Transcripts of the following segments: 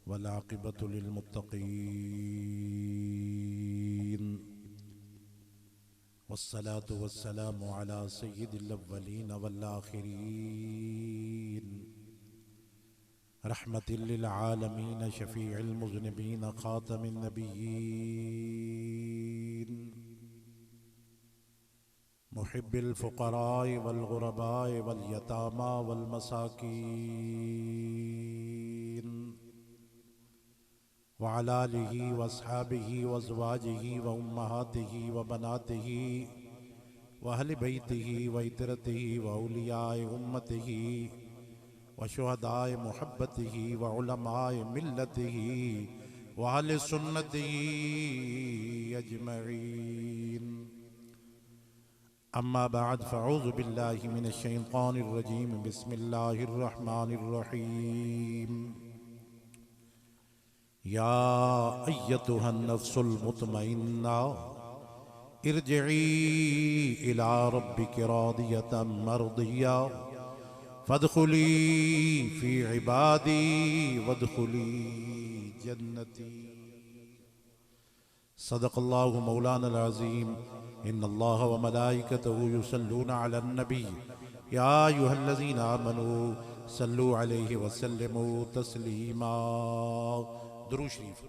वल्आक़िबतु लिल्मुत्तक़ीन वस्सलातु वस्सलामु अला सय्यिदिल अव्वलीन वल आखिरीन रहमतिल लिल आलमीन शफ़ीइल मुज़निबीन ख़ातमिन नबिय्यीन मुहिब्बिल फ़ुक़राए वल ग़ुरबाए वल यतामा वल मसाकीन व अला आलिहि व अस्हाबिहि व अज़वाजिहि व उम्महातिहि व बनातिहि व अहलि बैतिहि व इतरतिहि व औलियाए उम्मतिहि व शुहदाए मुहब्बतिहि व उलमाए मिल्लतिहि व अहले सुन्नतिहि अजमईन। अम्मा बाद फ़अऊज़ु बिल्लाहि मिनश शैतानिर रजीम। बिस्मिल्लाहिर रहमानिर रहीम। या अय्यतुहन नफ्सुल मुतमइन्ना इरजिई इला रब्बिकी रादियतम मर्दिया फदखुली फी इबादी वदखुली जन्नती। सदक़ल्लाहु मौलाना अज़ीम। इन्नल्लाह व मलाइकतहु युसल्लूना अलन नबी या अय्युहल्लज़ीना आमनू सल्लु अलैहि व सल्लिमू तस्लीमा। दुरूद शरीफ।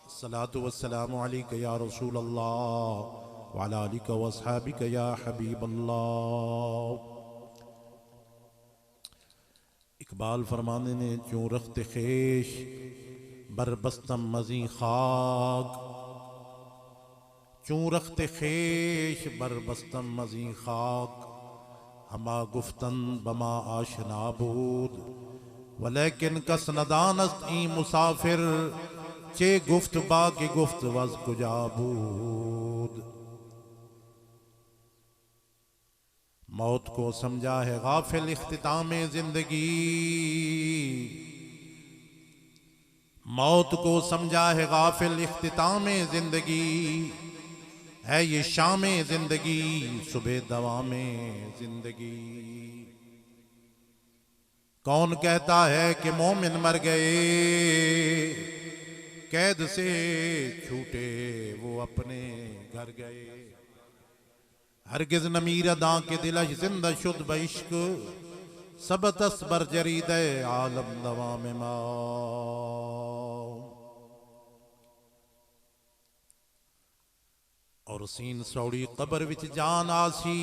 अस्सलातु वस्सलामु अलैका या रसूल अल्लाह व अला आलिका व अस्हाबिका या हबीब अल्लाह। इकबाल फरमाने ने चूं रख्त खेश बरबस्तम मज़ी खाक, चूं रख्त खेश बरबस्तम मज़ी खाक हमा गुफ्तन बमा आशना बूद वलेकिन कस नदानस्त ई मुसाफिर चे गुफ्त बा के गुफ्त वज कुजा बूद। मौत को समझा है गाफिल इख्तितामे जिंदगी, मौत को समझा है गाफिल इख्तितामे जिंदगी है ये शामे जिंदगी सुबह दवामे जिंदगी। कौन कहता है कि मोमिन मर गए, कैद से छूटे वो अपने घर गए। हरगिज नमीर अदा के दिलश जिंदा शुद्ध बिश्क सबतस बर जरीद आलम दवा में माँ। और सीन सौड़ी कबर विच जान आसी,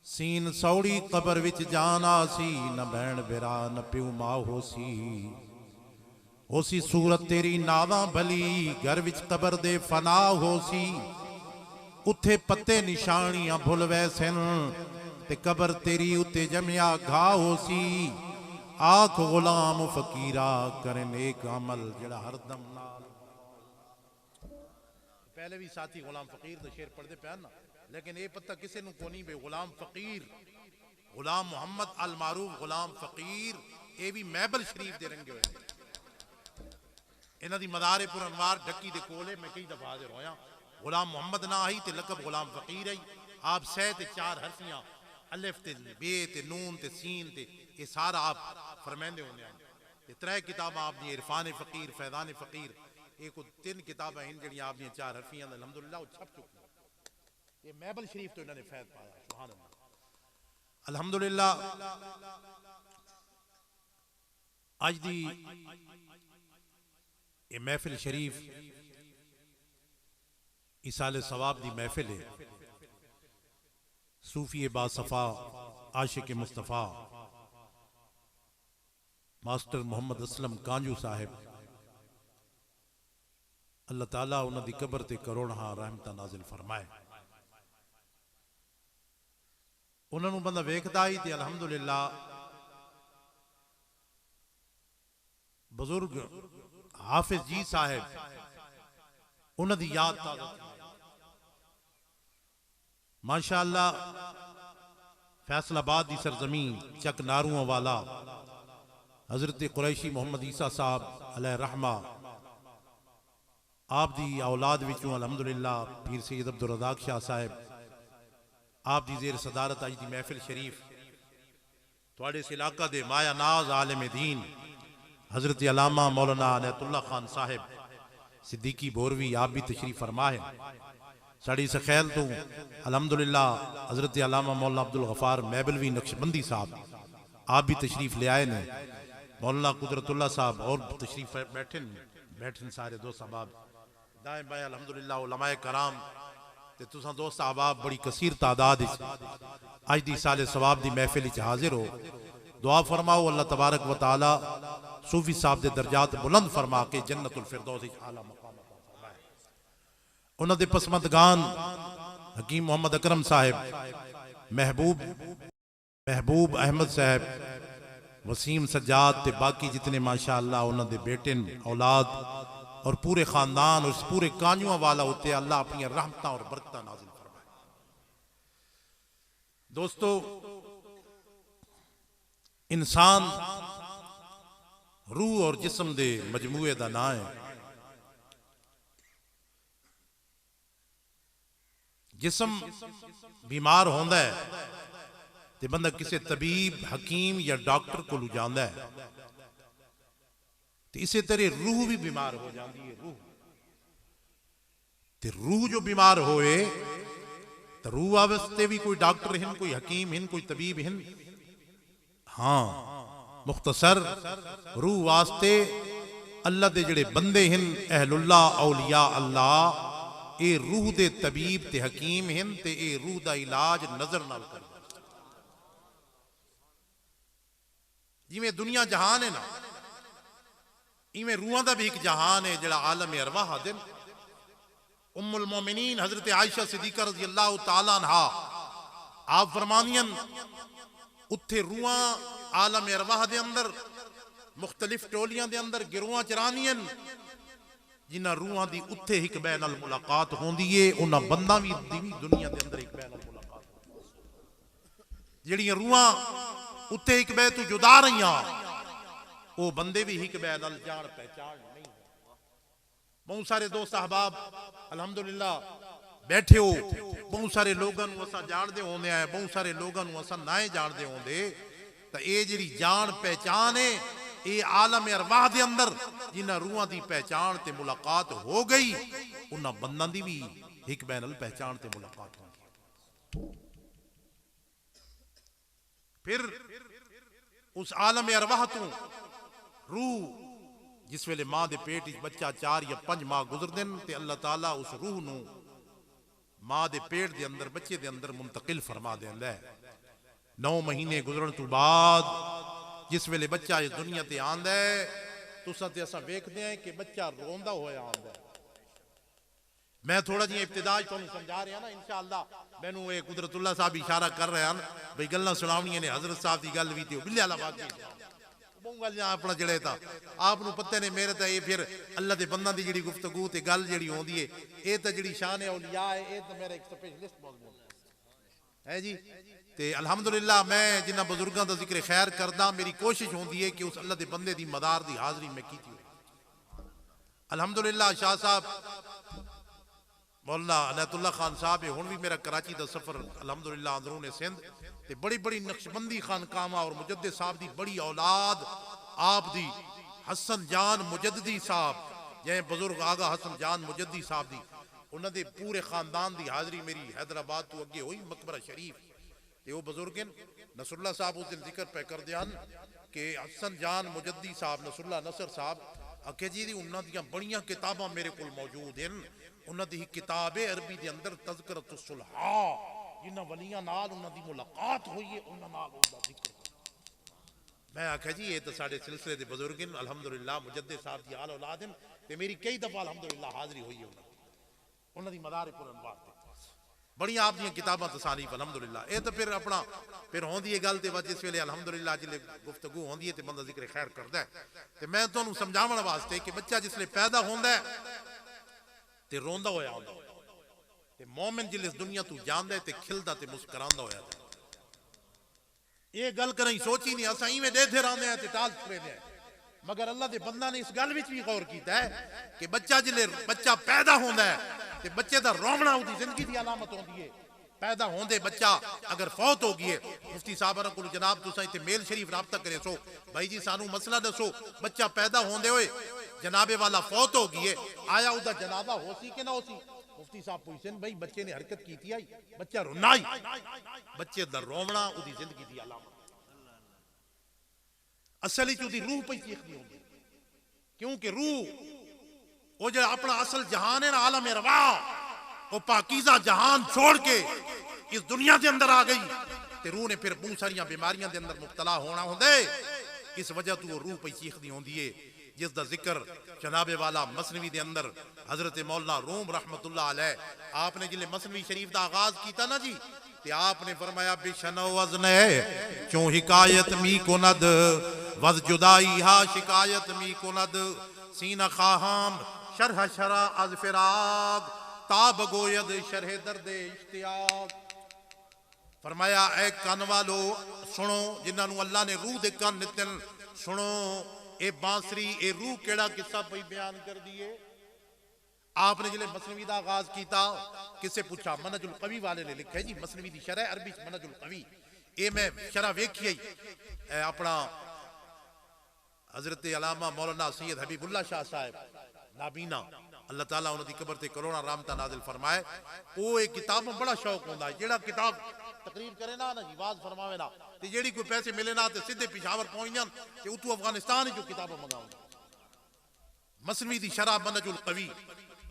सीन सौड़ी कबर विच जान आसी न भैन बिरा न प्यू मां होसी सूरत तेरी नावा भली घर विच कबर दे फना होसी। उथे पत्ते निशानियां भुल वैसन ते कबर तेरी उते जमिया घा होसी। आख गुलाम फकीरा करे नेक अमल जड़ा हरदम नाल। पहले भी साथी गुलाम फकीर तो शेर पढ़ते पे ना, लेकिन ये पता किसी को कोनी बे गुलाम फकीर गुलाम मोहम्मद अल मारूफ गुलाम फकीर ये भी महबल शरीफ दे रंगे हुए। इन्हां दी मदारे पुर अनवार ढक्की दे कोले मैं कई दफा हाजिर होया। गुलाम मोहम्मद ना आई ते लकब गुलाम फकीर आई। आप सह ते चार हरफियां अलिफ ते बे ते नून ते सीन ते ये सारा आप फरमांदे होने हैं। ते त्रै किताबां आप दी इरफान फकीर फैजान फकीर एक तीन किताबां हैं जड़ी आप दी चार हरफियां अल्हम्दुलिल्लाह छप चुकी। ये महबल शरीफ तो इन्होंने फैज पाया। सुभान अल्लाह अल्हम्दुलिल्लाह। आज दी ये महफिल शरीफ इसाले सवाब दी महफिल है। सूफी बासफा आशिक मुस्तफ़ा मास्टर मोहम्मद असलम कांजू साहिब अल्लाह ताला उन्हां दी कबर ते करोड़ां रहमतां नाज़िल फरमाए। उन्हां नूं बंदा वेखदा ही ते अल्हम्दुलिल्लाह बुजुर्ग हाफिज जी साहिब उन्हां दी याद ताज़ा माशाअल्लाह। फैसलाबाद की सरजमीन चक नारुआ वाला हजरत कुरैशी मोहम्मद ईसा साहब अलैहि रहमा आप दी औलाद विचों अल्हम्दुलिल्लाह पीर सैयद अब्दुल रज़ाक शाह साहब आप दी जेर सदारत अज दी महफिल शरीफ थोड़े इस इलाका दे माया नाज आलम दीन हजरत अल्लामा मौलाना अनायतुल्लाह खान साहिब सिद्दीकी बोरवी आप भी तशरीफ फरमा है। साड़ी सखैल तो अल्हम्दुलिल्लाह हजरत अल्लामा मौलाना अब्दुल गफार मैबलवी नक्शबंदी साहब आप भी तशरीफ ले आए ने। मौलाना कुदरतुल्लाह साहब और तशरीफ बैठन सारे दोस्त अहबाब दाएं बाएं अल्हम्दुलिल्लाह उलमाए कराम ते तुसां दोस्त अहबाब बड़ी कसीर तादाद अज दी साले सवाब दी महफिल च हाजिर हो। दुआ फरमाओ अल्लाह तबारक व तआला सूफी साहब दे दर्जात बुलंद फरमा के जन्नतुल फिरदौस विच आला मकाम अता फरमाए। उन्हां दे पसमंदगान हकीम मोहम्मद अकरम साहिब, महबूब अहमद साहब, वसीम सज्जाद ते बाकी जितने माशाअल्लाह उन्हां दे बेटे औलाद और पूरे खानदान और इस पूरे कांजुआ वाला होते अल्लाह अपनी रहमतां और बरकतां नाज़िल फरमाए। दोस्तों, इंसान रूह और जिस्म दे मजमूए दा नाम है। जिस्म बीमार होंदा है ते बंदा किसी तबीब हकीम या डॉक्टर को जांदा है ते इसे तरह रूह भी बीमार हो जाती है। रूह जो बीमार होए तो रूह वास्ते भी कोई डॉक्टर हिन, कोई हकीम हिन, कोई तबीब हिन। हाँ, मुख्तसर रूह वास्ते अल्लाह दे जड़े बंदे हिन अहलुल्लाह औलिया अल्लाह ए रूह दे तबीब ते हकीम हिन ते ए रूह दा इलाज नजर नाल कर। जिवें दुनिया जहान है ना, इवें रूहां दा भी एक जहान है जड़ा आलम अरवाह दिन। उम्मुल मोमिनीन हजरत आयशा सिद्दीका रज़ी अल्लाह तआला अन्हा आप फरमानियन उत्थे रूहां आलम अरवाह दे अंदर मुख्तलिफ टोलियां दे अंदर गिरोहां चरानियन जिन्हां रूहां दी उत्थे हिक बै नाल मुलाकात होंदी है उन्हां बंदा भी दुनिया दे अंदर हिक बै नाल मुलाकात। जिहड़ियां रूहां उत्थे हिक बै तू जुदा रहियां वो बंदे भी हिक बै नाल जान पहचान नहीं। बहुत सारे दोस्त अहबाब अल्हम्दुलिल्लाह बैठे हो, बहुत सारे लोगों को असा जानते होंगे हैं, बहुत सारे लोगों को असा ना जानते होंगे। तो ये जी जान पहचान है ये आलम अरवाह दे अंदर जिन्हां रूहां दी पहचान ते मुलाकात हो गई उन्हां बंदां दी भी हिक बै नाल पहचान ते मुलाकात हो गई। फिर उस आलम अरवाह तो रूह जिस वेले मां दे पेट विच बच्चा 4 या 5 माह गुजरदे ते अल्लाह ताला उस रूह नूं मां दे पेट दे अंदर बच्चे दे अंदर मुंतकिल फरमा देंदा है। 9 महीने गुजरन तो बाद जिस वेले बच्चा इस दुनिया ते आंदा है तुसां ते असां वेखदे हैं कि बच्चा रोंदा होया आंदा है। मैं थोड़ा जी इब्तिदा तुहानूं समझा रहा ना, इंशाअल्लाह मैनूं ये कुदरतुल्लाह साहब इशारा कर रहे हैं भाई गल्लां सुनावणियां ने हजरत साहब की गल भी ते बिल्ले वाला वाकई अपना जड़े था आपनू पता ने मेरे तो ये फिर अल्लाह के बंदा की जी गुफ्तगू ते गल जी होंदी है ये तो जी शान औलिया है ये तो मेरा एक स्पेशलिस्ट मौजूद है जी। ते अल्हम्दुलिल्लाह मैं जिन्हां बुजुर्गों का जिक्र खैर करदा मेरी कोशिश होंदी है कि उस अल्लाह के बंदे की मदार की हाजरी मैं की। अल्हम्दुलिल्लाह शाह साहब मौलाना अनायतुल्लाह खान साहब है हुण भी मेरा कराची का सफर अल्हम्दुलिल्लाह अंदरूने सिंध ते बड़ी बड़ी नक्शबंदी खानकामा और मुजद्दिद साहब की बड़ी औलाद आप दी हसन जान मुजद्दी साहब जै बुजुर्ग आगा हसन जान मुजद्दी साहब दी उन्होंने पूरे खानदान की हाजरी मेरी हैदराबाद तो अगे हुई मकबरा शरीफ ते वो बुजुर्ग नसरुल्लाह साहब उस दिन जिक्र पे कर दिया कि हसन जान मुजद्दी साहब नसरुल्लाह नसर साहब आखे जी उन्होंने बड़ियां किताबां मेरे को मौजूद हैं। उन्होंने किताब है अरबी के अंदर तज़किरतुस सुलहा जिन्हां वलियां नाल उन्हां दी मुलाकात हुई है उन्हां नाल उनदा जिक्र। मैं आख्या जी ये तो साडे सिलसिले दे बुजुर्ग हैं अल्हम्दुलिल्लाह मुजद्दिद साहब दी आल औलाद हैं ते मेरी कई दफा अल्हम्दुलिल्लाह हाजरी हुई है उन्हां दी मदार पुरनवार ते बड़ियां आप दी किताबां तसानीफ अल्हम्दुलिल्लाह। ये तो फिर अपना फिर होंदी है गल ते जिस वेले अल्हम्दुलिल्लाह जिले गुफ्तगू होंदी है ते बंदा जिक्र खैर करदा है ते मैं तुहानूं समझावण वास्ते कि बच्चा जिसले पैदा होंदा है ते रोंदा होया आंदा ते मोमिन जिले इस दुनिया तू जांदा है ते खिलदा ते मुस्कुरांदा होया। ये गल करें सोची नहीं असां इवें देथे रहंदे हैं ते टाल छुड़े हैं मगर अल्लाह दे बंदा ने इस गल विच भी गौर कीता है कि बच्चा जिले बच्चा पैदा होंदा है ते बच्चे दा रोवना उसदी जिंदगी दी अलामत होंदी है। पैदा होंदे बच्चा अगर फौत हो गई है, मुफ्ती साहब को जनाब तुसा इत्थे मेल शरीफ राबता करे सो भाई जी सानू मसला दसो, बच्चा पैदा होंदे होए जनाबे वाला फौत हो गई है, आया उदा जनाजा हो सी कि ना हो सी? मुफ्ती साहब पूछते भाई बच्चे ने हरकत की थी आई, बच्चा रोना ही, बच्चे दा रोवना उदी जिंदगी दी अलामत, असल ही उदी रूह पे चीखदी होंदी, क्योंकि रूह वो जो अपना असल जहान है ना आलम रवा, वो पाकीज़ा जहान छोड़ के इस दुनिया के अंदर आ गई ते रूह ने फिर बहुत सारिया बीमारियां के अंदर मुब्तला होना होंदे, इस वजह तो वो रूह पे चीखदी होंदी है, जिसका जिक्र जनाबे वाला मसनवी के अंदर हजरत मौलाना रूम रहमतुल्लाह अलैह आपने जिले मसनवी शरीफ का आगाज किया ना जी, ते आपने फरमाया बिशनो वज़ने क्यों हिकायत मी कुनद वज जुदाई हा शिकायत मी कुनद सीना खाहम शरह शरा अज फिराग ताब गोयद शरह दर्द इश्तियाक। फरमाया ए कन वालो सुनो, जिन्होंने अल्लाह ने रूह दे कन दिते सुनो, ए बांसुरी ए रूह केड़ा किस्सा पई बयान कर दिए। आपने जिले मसनवी का आगाज किया, किसे पूछा, मनजुल कवी वाले ने लिखा है जी, मसनवी की शरह अरबी मनजुल कवी, ये मैं शरह वेखी अपना हजरत अलामा मौलाना सैयद हबीबुल्लाह शाह साहब नाबीना अल्लाह ताला उन्होंने कबर से करोड़ा रामता नाजिल फरमाए, वो एक किताब में बड़ा शौक होता है, जेड़ा किताब तकरीर करे ना जी वाज फरमावे ना ते जेड़ी कोई पैसे मिले ना ते सीधे पिशावर पहुंच जान ते उतू अफगानिस्तान ही जो किताबें मंगाऊं। मसनवी दी शरह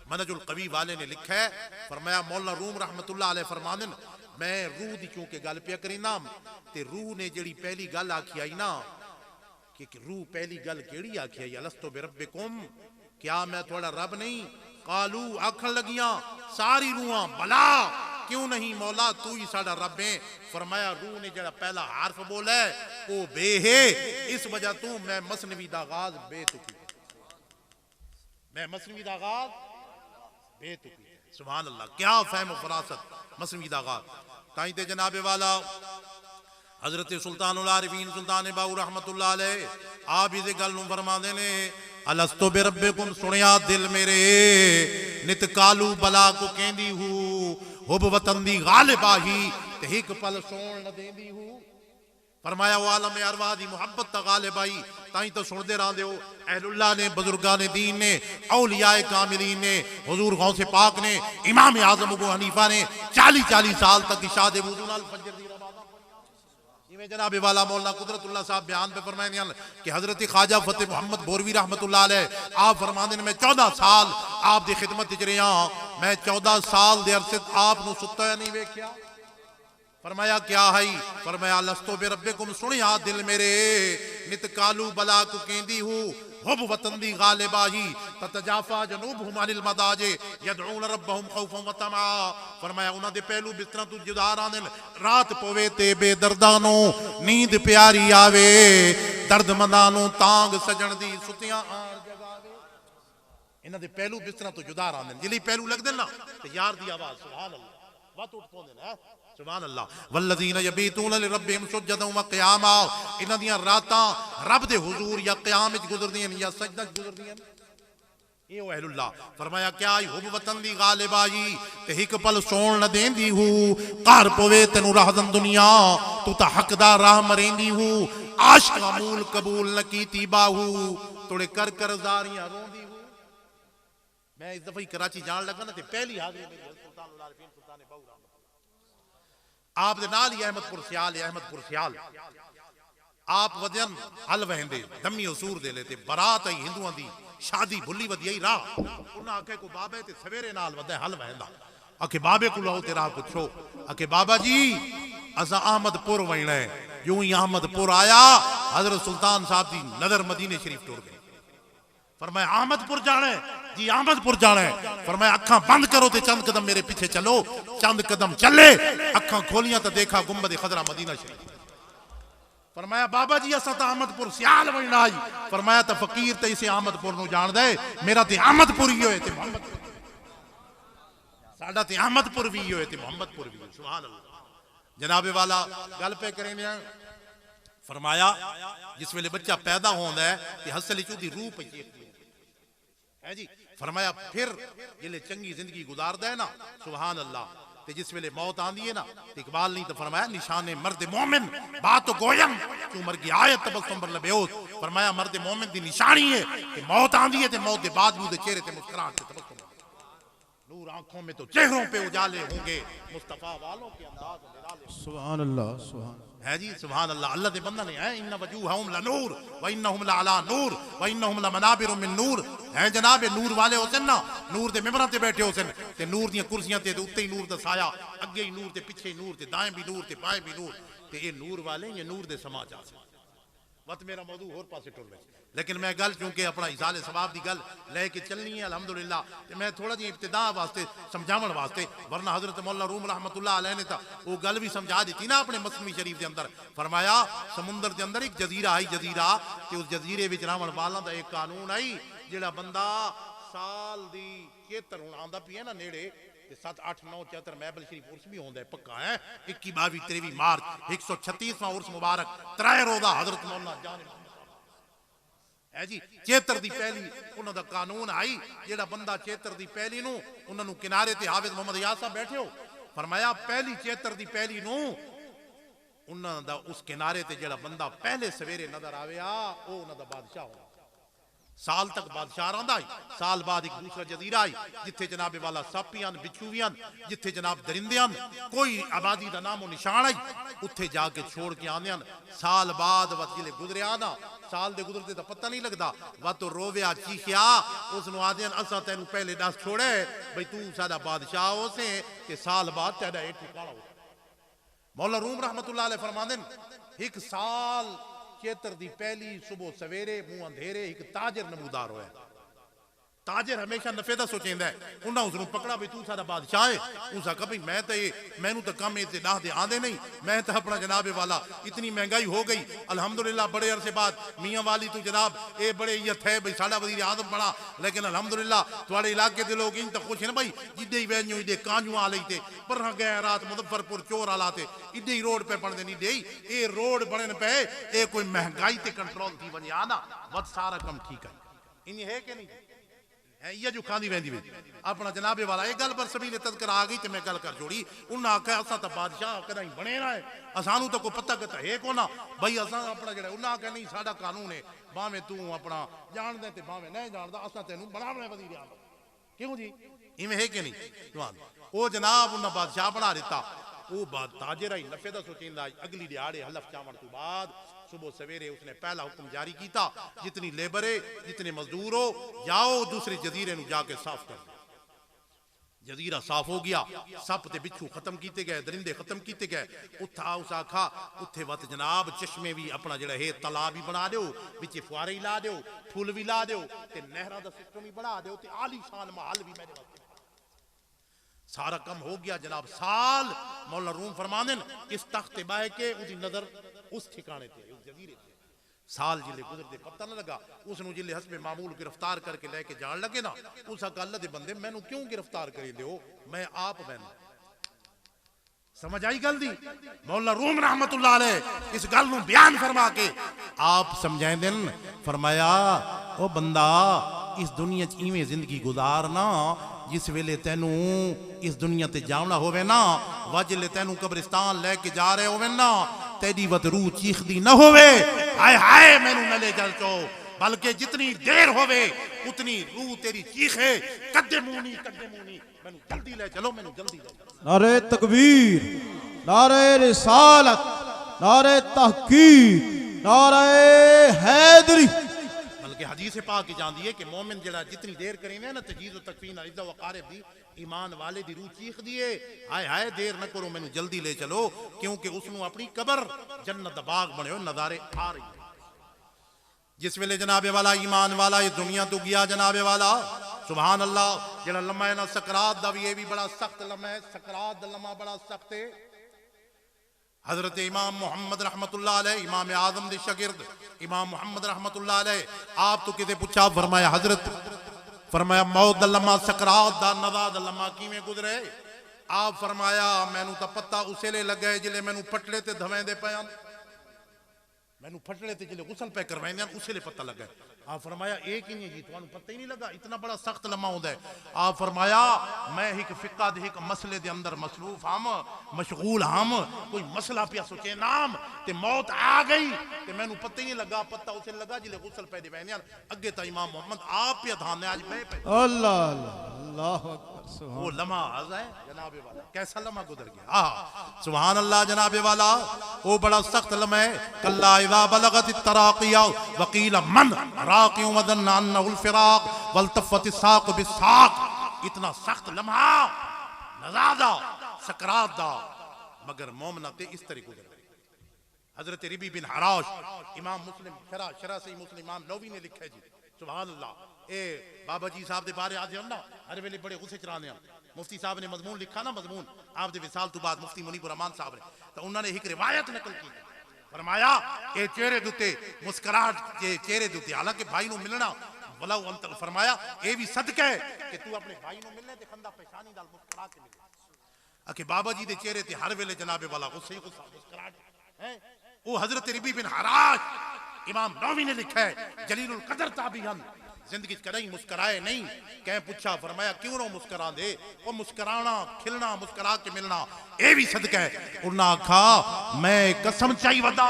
मनजुल कवी वाले ने लिखा है, फरमाया मौलाना रूम रहमतुल्लाह अलैह फरमानन, मैं रूह दी क्योंकि गल पिया करी ना ते रूह ने जेड़ी पहली गल आखी आई ना कि रूह पहली गल केड़ी आखी आई, अलस्तु बिरब्बिकुम, क्या मैं थोड़ा रब नहीं? कालू आखन लगियां सारी रूहां भला क्यों नहीं मौला तू ही साडा रब है। फरमाया रूह ने जरा पहला हर्फ बोला है वो बे है, इस वजह तू मैं मसनवी दा आगाज बेतुकी, मैं मसनवी दा आगाज बेतुकी। सुभान अल्लाह, क्या फहम फरासत मसनवी दा आगाज। ताई ते जनाबे वाला हजरत सुल्तानुल आरिफीन सुल्तान बाऊ रहमतुल्लाह अलैह आप इस गल नूं फरमांदे ने, अलस्तु बिरब्बिकुम, सुनिया दिल मेरे नित कालू बला को कहंदी हूँ हुब वतन दी गालिबाही ते हिक पल सोण न देंदी हूँ। फरमाया वो आलम अरवाह दी मुहब्बत ता गालिबाई ताई तो सुनदे रहंदे हो, अहलुल्लाह ने बुजुर्गान ने दीन ने औलियाए कामिलीन ने हुजूर गौसे पाक ने इमाम आजम अबू हनीफा ने 40-40 साल तक इशादे वुजू नाल फजर दी जनाबे वाला मौलाना कुदरतुल्लाह साहब बयान पे फरमाते हैं कि हजरत ख्वाजा फतेह मोहम्मद बोरवी रहमतुल्लाह अलैह आप फरमाते हैं मैं 14 साल आप दी खिदमत च रहा, मैं 14 साल दे अरसे आप नु सुत्ता नहीं वेख्या। फरमाया क्या है? फरमाया लस्तो बिरब्बिकुम, सुनिया दिल मेरे नित कालू बला को कहंदी हूँ हुब वतन दी गालिबाही ततजाफा जनूबहुम अनिल मदाजे यदऊन रब्बहुम खौफन व तमा। फरमाया उन्हां दे पहलू बिस्तरां तू जुदा रहंदे, रात पवे ते बेदर्दां नूं नींद प्यारी आवे, दर्दमंदां नूं तांग सजण दी सुतियां आण जगावे। इन्हां दे पहलू बिस्तरां तू जुदा रहंदे, जिली पहलू लगदे ना ते यार दी आवाज सुभान अल्लाह वत उठ पोंदे ना सुभान अल्लाह। वल्लज़ीना यबीतूना लिरब्बिहिम सुज्जदन व क़ियामा, इन्हां दियां रातां रब दे हुजूर या क़याम विच गुजरदियां या सजदा विच गुजरदियां। ये ओ अहलुल्लाह। फरमाया क्या आई हुब वतन दी गालिबाई ते हिक पल सोण न देंदी हूँ, घर पवे तैनू राहदन दुनिया तू तां हकदार राह मरेंदी हूँ, आशिक अमूल कबूल न कीती बाहू तोड़े कर जारियां रोंदी हूँ। मैं इस दफा कराची जान लगा ना ते पहली हाज़री मेरी सुल्तानुल आरिफीन सुल्तान बाऊ आप दे नाल ही अहमदपुर सियाल आप वजन हल वहंदे दमी असूर दे लेते बरात आई हिंदुआं दी शादी भुली वधी आई राह उन्हां आखे को बाबे ते सवेरे नाल वधे हल वहंदा आखे बाबे को लाओ ते राह पुछो आखे बाबा जी असा अहमदपुर वणा है। यूं ही अहमदपुर आया हजरत सुल्तान साहब दी नजर मदीने शरीफ टुर गई। फरमाया अहमदपुर जाना है जी, अहमदपुर जाना है। फरमाया अखा बंद करो ते चंद कदम मेरे पीछे चलो। चंद कदम चले, अखा खोलियां तो देखा गुंबद खजरा मदीना शरीफ। फरमाया बाबा जी असा तो अहमदपुर सियाल वणा आई। फरमाया तो फकीर तो इसे अहमदपुर नूं जान दे, मेरा तो अहमदपुर ही होए ते मोहम्मदपुर, साडा ते अहमदपुर भी होए ते मोहम्मदपुर भी। सुभान अल्लाह। जनाबे वाला गल पे करेंगे। फरमाया जिस वेले बच्चा पैदा होंदा है ते हसल च उहदी रूह पई है जी। फरमाया फिर जिले चंगी जिंदगी गुजारदा है ना, सुभान अल्लाह, ते जिस वेले मौत आंदी है ना ते इकबाल नहीं तो फरमाया निशाने मर्द मोमिन बात गोयम क्यों मर गई आयत तबस्सुम बर लबेओत। फरमाया मर्द मोमिन दी निशानी है कि मौत आंदी है ते मौत के बाद भी उसके चेहरे ते मुस्कुराहट से तबस्सुम, नूर आंखों में तो चेहरों पे उजाले होंगे मुस्तफा वालों के अंदाज निराले। सुभान अल्लाह सुभान है जी सुभान अल्लाह। अल्लाह दे बंदा ने है इन्ना वजूहहुम लनूर व इन्नहुम लअला नूर व इन्नहुम लमनाबिरु मिन नूर। है जनाब नूर वाले होसन ना, नूर दे मिंबरां ते बैठे होसन ते नूर दी कुर्सियां ते उत्ते ही नूर दा साया, अगे ही नूर ते पिछे ही नूर ते दाएं भी नूर ते बाएं भी नूर ते ये नूर वाले ये नूर दे समा जा सकते। मत मेरा मौजू होर पासे टुर गया, लेकिन मैं गल चूंकि अपना इसाले सवाब की गल लैके चलनी है अलहमदुलिल्लाह ते मैं थोड़ा जी इब्तिदा वास्ते समझावन वास्ते, वरना हजरत मौलाना रूम रहमतुल्लाह अलैह ने तो वो गल भी समझा दी ना अपने मसनवी शरीफ के अंदर। फरमाया समुंदर के अंदर एक जजीरा आई जजीरा ते उस जजीरे विच रहन वालों का एक कानून आई जिहड़ा बंदा साल दी 73 हुण आंदा पिया ना नेड़े 7 8 9 74 महबल शरीफ उर्स भी होंदा है पक्का है 21 22 23 मार्च 136वां उर्स मुबारक 3 रोजा हजरत मौलाना जान है जी। चेतर दी पहली उन्हां दा कानून आई जेड़ा बंदा चेतर दी पहली नूं उन्हां नूं किनारे ते हाफिज मोहम्मद याद साहब बैठे हो, फरमाया पहली चेतर दी पहली नूं उन्हां दा उस किनारे ते जेड़ा बंदा पहले सवेरे नजर आवेआ ओ उन्हां दा बादशाह होना। साल तक बादशाह रहा है, साल बाद एक दूसरा जजीरा आई जिथे जनाबे वाला सप भी आन बिच्छू भी आन, जिथे जनाब दरिंदे आन, कोई आबादी का नामो निशान आई उत्थे जाके छोड़ के आने। साल बाद वत जिले गुजरिया ना, साल दे गुजरते तो पता नहीं लगता, वत तो रोविया चीखिया उसनों आदे असा तेन पहले दस छोड़े बई तू साडा बादशाह होसे ते साल बाद तेरा ये ठिकाना हो। मौला रूम रहमतुल्लाह अलैह फरमांदे एक साल चेतर दी पहली सुबह सवेरे मुंह अंधेरे एक ताजर नमूदार होया। ताजर हमेशा नफे का सोचेंदा है, उन्हें उसनों पकड़ा भी तू साडा बादशाह है, उस आखा भाई मैं तो मैनू तो कम इतने डाह दे आंदे नहीं, मैं तो अपना जनाबे वाला इतनी महंगाई हो गई अल्हम्दुलिल्लाह बड़े अरसे बाद मियाँ वाली तू जनाब ये बड़े इज्जत है भाई साडा वज़ीर आज़म बना, लेकिन अल्हम्दुलिल्लाह थोड़े इलाके के लोग इन तो खुश हैं भाई जिदे ही वैन्यू इदे कांजू आ लेते पर गए रात मुजफ्फरपुर चोर आला ते इदे ही रोड पे बनते नहीं दे ये रोड बने पे ये कोई महंगाई ते कंट्रोल थी वने आना वत सारा कम ठीक है इन है कि नहीं ये जो खांदी वेंदी वे अपना जनाबे वाला एक गल पर सभी ने तज़किरा आ गई तो मैं गल कर जोड़ी उन्हें आख्या असा तो बादशाह कदई बने ना है असानू तो कोई पता कता है को ना भाई असा अपना जड़ा उन्हें आख्या नहीं साडा कानून है भावें तू अपना जानदे ते भावें नहीं जानदा असा तेनू बनावणे वज़ीर आज़म क्यों जी इवें है कि नहीं वो जनाब उन्हें बादशाह बना दिता वो बात ताजर आई नफे का सोचेंदा अगली दिहाड़े हलफ चावण तो बाद सुबह सवेरे उसने पहला हुक्म जारी किया जितनी लेबर है जितने मजदूर हो जाओ दूसरे जजीरे नूं जाके साफ कर। जजीरा साफ हो गया, सप ते बिच्छू खत्म किए गए, दरिंदे खत्म किए गए। उठा उस आखा उत्थे वत जनाब चश्मे भी अपना जड़ा है तलाब भी बना दो, बिच फुआरे ही ला दो, फुल भी ला दो ते नहरा दा सिस्टम भी बना दो ते आलीशान महल भी मेरे वास्ते। सारा कम हो गया जनाब। साल मौला रूम फरमांदे इस तख्त बाह के उसकी नजर उस ठिकाने थे उस जजीरे थे। साल जिले गुजरते पता ना लगा उसनों जिले हसबे मामूल गिरफ्तार करके लेके जान लगे ना उस अल्लाह दे बंदे मैनू क्यों गिरफ्तार करी दो मैं आप मैनू समझ आई गल दी। मौला रूम रहमतुल्लाह अलैह इस गल नूं बयान फरमा के आप समझाएंदे फरमाया ओ बंदा इस दुनिया च इवें जिंदगी गुजारना जिस वेले तेनू इस दुनिया ते जावना होवे ना वजले तेनू कब्रिस्तान लेके जा रहे होवे ना तेरी वत रूह चीखदी ना होवे हाय हाय मैनू न ले चल चो, बल्कि जितनी देर होवे उतनी रूह तेरी चीखे कद्दमूनी मैनू जल्दी ले चलो मैनू जल्दी ले चलो। नारे तकबीर, नारे रिसालत, नारे तहकीक, नारे हैदरी। बल्कि हदीस पाक की जाती है कि मोमिन जड़ा जितनी देर करेंगे ना तजीज़ तकफीन इज़्ज़ा वक़ारिब दी ईमान वाले दी रूह चीख दिए हाय हाय देर न करो मैनू जल्दी ले चलो, क्योंकि उसनू अपनी कबर जन्नत दा बाग बने हो नज़ारे आ रही है। जिस वेले जनाबे वाला ईमान वाला इस दुनिया तो गया जनाबे वाला सुभान अल्लाह जड़ा लम्हा है ना सकरात दा भी ये भी बड़ा सख्त लम्हा है, सकरात दा लम्हा बड़ा सख्त है। हजरत इमाम मोहम्मद रहमतुल्लाह अलैह इमाम आजम दे शागिर्द इमाम मोहम्मद रहमतुल्लाह अलैह आप तो किते पूछा फरमाया हजरत फरमाया मौत दा लम्हा सकरात दा नज़ा दा लम्हा किवें गुजरे आप फरमाया मैनू तो पता उसेले लगे जिले मैनू फटले ते धवेंदे पे मैनू फटले ते जिले गुसल पे करवाइंदे उसेले पता लगे आप फरमाया एक ही नहीं जी, तुहानू पता ही नहीं लगा, इतना बड़ा सख्त लम्हा होता है। आप फरमाया मैं एक फिक्का दे एक मसले दे अंदर मसरूफ हम, मशगूल हम, कोई मसला पिया सोचे नाम ते मौत आ गई ते मैनू पता ही नहीं लगा। पता उसे लगा जिले गुसल पैदे बहने अगे तो इमाम मोहम्मद आप पिया थाने आज मैं पे अल्लाह अल्लाह अकबर सुभान वो लम्हा आज है जनाबे वाला, कैसा लम्हा गुजर गया। सुभान अल्लाह जनाबे वाला, वो बड़ा सख्त लम्हा है। कल्ला इज़ा बलगत तराकिया वकील मन राक़िउ वदन अन्नहुल फिराक वल्तफ़त साक़ बिसाक़। इतना सख्त लम्हा नज़ादा सकरात दा, मगर मोमना ते इस तरह गुजर गई। हजरत रिबी बिन हराश, इमाम मुस्लिम शरा से मुस्लिम इमाम नवी ने लिखा है जी। सुभान अल्लाह, ए बाबा जी साहब दे बारे आते ना हर वेले बड़े गुस्से च रहने। मुफ्ती साहब ने मजमून लिखा ना, मजमून आप दे विसाल तो बाद मुफ्ती मुनीबुर रहमान साहब ने, तो उन्होंने एक रिवायत नकल की। फरमाया ए चेहरे दुते मुस्कुराहट के चेहरे दुते, हालांकि भाई नु मिलना वला अंतर, फरमाया ए भी सदका है कि तू अपने भाई नु मिलने ते खंदा पेशानी नाल मुस्कुरा के मिले। आके बाबा जी दे चेहरे ते हर वेले जनाबे वाला गुस्से गुस्सा मुस्कुराहट है। वो हजरत रिबी बिन हराश इमाम नवी ने लिखा है, जलीलुल कदर ताबीहन, जिंदगी कदई मुस्कुराए नहीं। कह पूछा, फरमाया क्यों ना मुस्कुरा दे, वो मुस्कुराना खिलना मुस्कुरा के मिलना ये भी सदका है। उन्हें आखा मैं कसम चाही वदा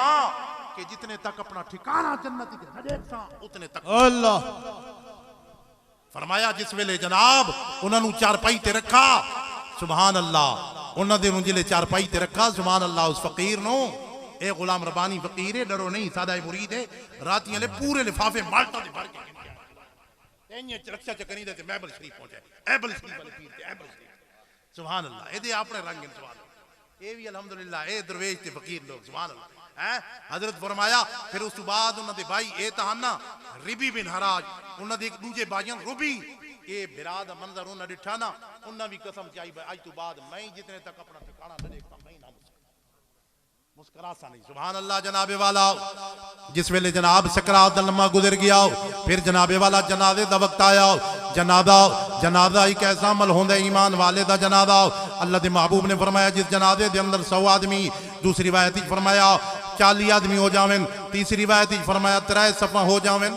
कि जितने तक अपना ठिकाना जन्नत के नजर सा उतने तक। अल्लाह फरमाया जिस वेले जनाब उन्होंने चारपाई ते रखा, सुभान अल्लाह, उन्होंने जिले चारपाई ते रखा, सुभान अल्लाह, उस फकीर नो, ए गुलाम रबानी फकीर है, डरो नहीं, सादा मुरीद है, रातियां ले पूरे लिफाफे माल्टा दे भर के रक्षा चकरी दे महबल शरीफ पहुंचे, एबल शरीफ वाले पीर थे, एबल शरीफ। सुभान अल्लाह, ये अपने रंग है। सुभान अल्लाह, ये भी अल्हम्दुलिल्लाह ए दरवेश ते फकीर लोग। सुभान अल्लाह है। हजरत फरमाया फिर उस बाद उन्होंने भाई ए तहाना रिबी बिन हराज, उन्होंने एक दूजे भाइयों रूबी ये बिरा दा मंजर उन्हें डिठा ना, उन्हें भी कसम चाही आज तो बाद मैं जितने तक अपना ठिकाना न देखता मैं ना मुस्कुरा सा नहीं। सुभान अल्लाह जनाबे वाला, जिस वेले जनाब सकरात दा लम्हा गुजर गया, फिर जनाबे वाला जनाजे दा वक्त आया। जनाजा एक ऐसा अमल होंदा ईमान वाले दा जनाजा। अल्लाह दे महबूब ने फरमाया जिस जनाजे दे अंदर 100 आदमी, दूसरी रिवायत में फरमाया 40 आदमी हो जावें, तीसरी रिवायत में फरमाया 3 सफा हो जावें।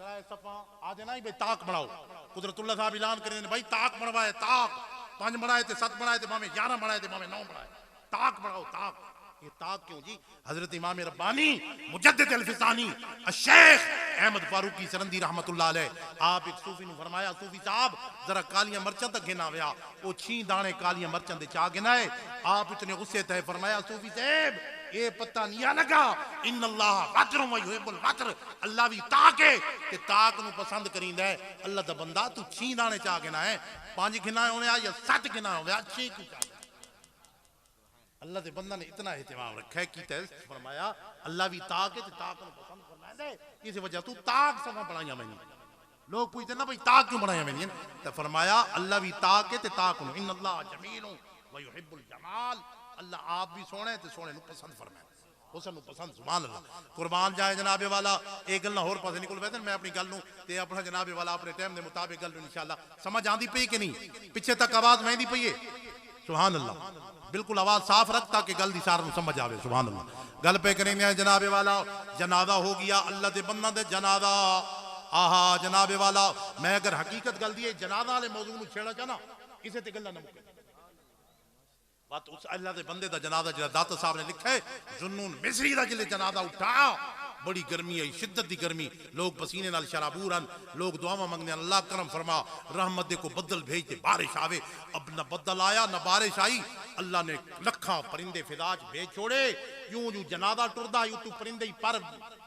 3 सफा आज ना भाई ताक बनाओ, कुदरतुल्लाह साहब ऐलान करें भाई ताक बनवाए, ताक 5 बनाए थे 7 बनाए थे भावे 11 बनाए थे भावे 9 बनाए, ताक बढ़ाओ ताक। ये ताक क्यों जी? हजरत इमाम रब्बानी मुजद्दिद अल-फिसानी शेख अहमद फारूकी सरंदी रहमतुल्लाह अलैह, आप एक सूफी ने फरमाया, सूफी साहब जरा कालियां मरचां तक गिना वया, वो 6 दाने कालियां मरचां दे चा गिनाए। आप इतने गुस्से थे, फरमाया सूफी साहब ये पता नहीं लगा, इन्नल्लाह वत्र व युहिब्बुल वत्र, अल्लाह भी ताक है ते ताक नु पसंद करींदा है। अल्लाह दा बंदा तू 6 दाने चा गिनाए, 5 गिनाए होने या 7 गिनाए होवे, 6 क्यों चा? अल्लाह के बंदा ने इतना एहतमाम रखा है कि फरमाया अल्लाह भी ताक है, ताक को पसंद फरमाया है, इस वजह तू ताक समा बनाया मैंने। लोग पूछते ना भाई ताक क्यों बनाया मैंने, तो फरमाया अल्लाह भी ताक है ते ताक नु, इन्नल्लाह जमीलुन व युहिब्बुल जमाल, अल्लाह आप भी सोने ते सोने नु पसंद फरमाया, हुसन नु पसंद। सुभान अल्लाह, कुर्बान जाए जनाबे वाला। एक गल होर पासे निकल वैसे मैं अपनी गल नु ते अपना जनाबे वाला अपने टाइम के मुताबिक गल इंशाअल्लाह समझ आंदी पई कि नहीं, पीछे तक आवाज वहदी पई है। सुभान अल्लाह, बिल्कुल आवाज साफ रख ताकि गल दी सार समझ आवे। सुभान अल्लाह, गल पे करेंगे जनाबे वाला। जनाजा हो गया अल्लाह दे बंदा दे जनाजा। आहा जनाबे वाला, मैं अगर हकीकत गल दी जनाजा वाले मौजू नु छेड़ा चाहना किसे ते गल्ला ना मुके बात उस अल्लाह दे बंदे दा जनाजा जिहड़ा दाता साहब ने लिखा है, जुन्नून मिस्री दा जिले जनाजा उठा, बड़ी गर्मी आई, शिद्दत दी गर्मी, लोग पसीने नाल शराबूर हन, लोग दुआवा मंगने, अल्लाह करम फरमा, रहमत दे को बदल भेज दे, बारिश आवे। अब न बदल आया न बारिश आई, अल्लाह ने लखा परिंदे फिदाज भेज छोड़े। यूं यूं जनाजा टुरदा यूं तू परिंदे ही पर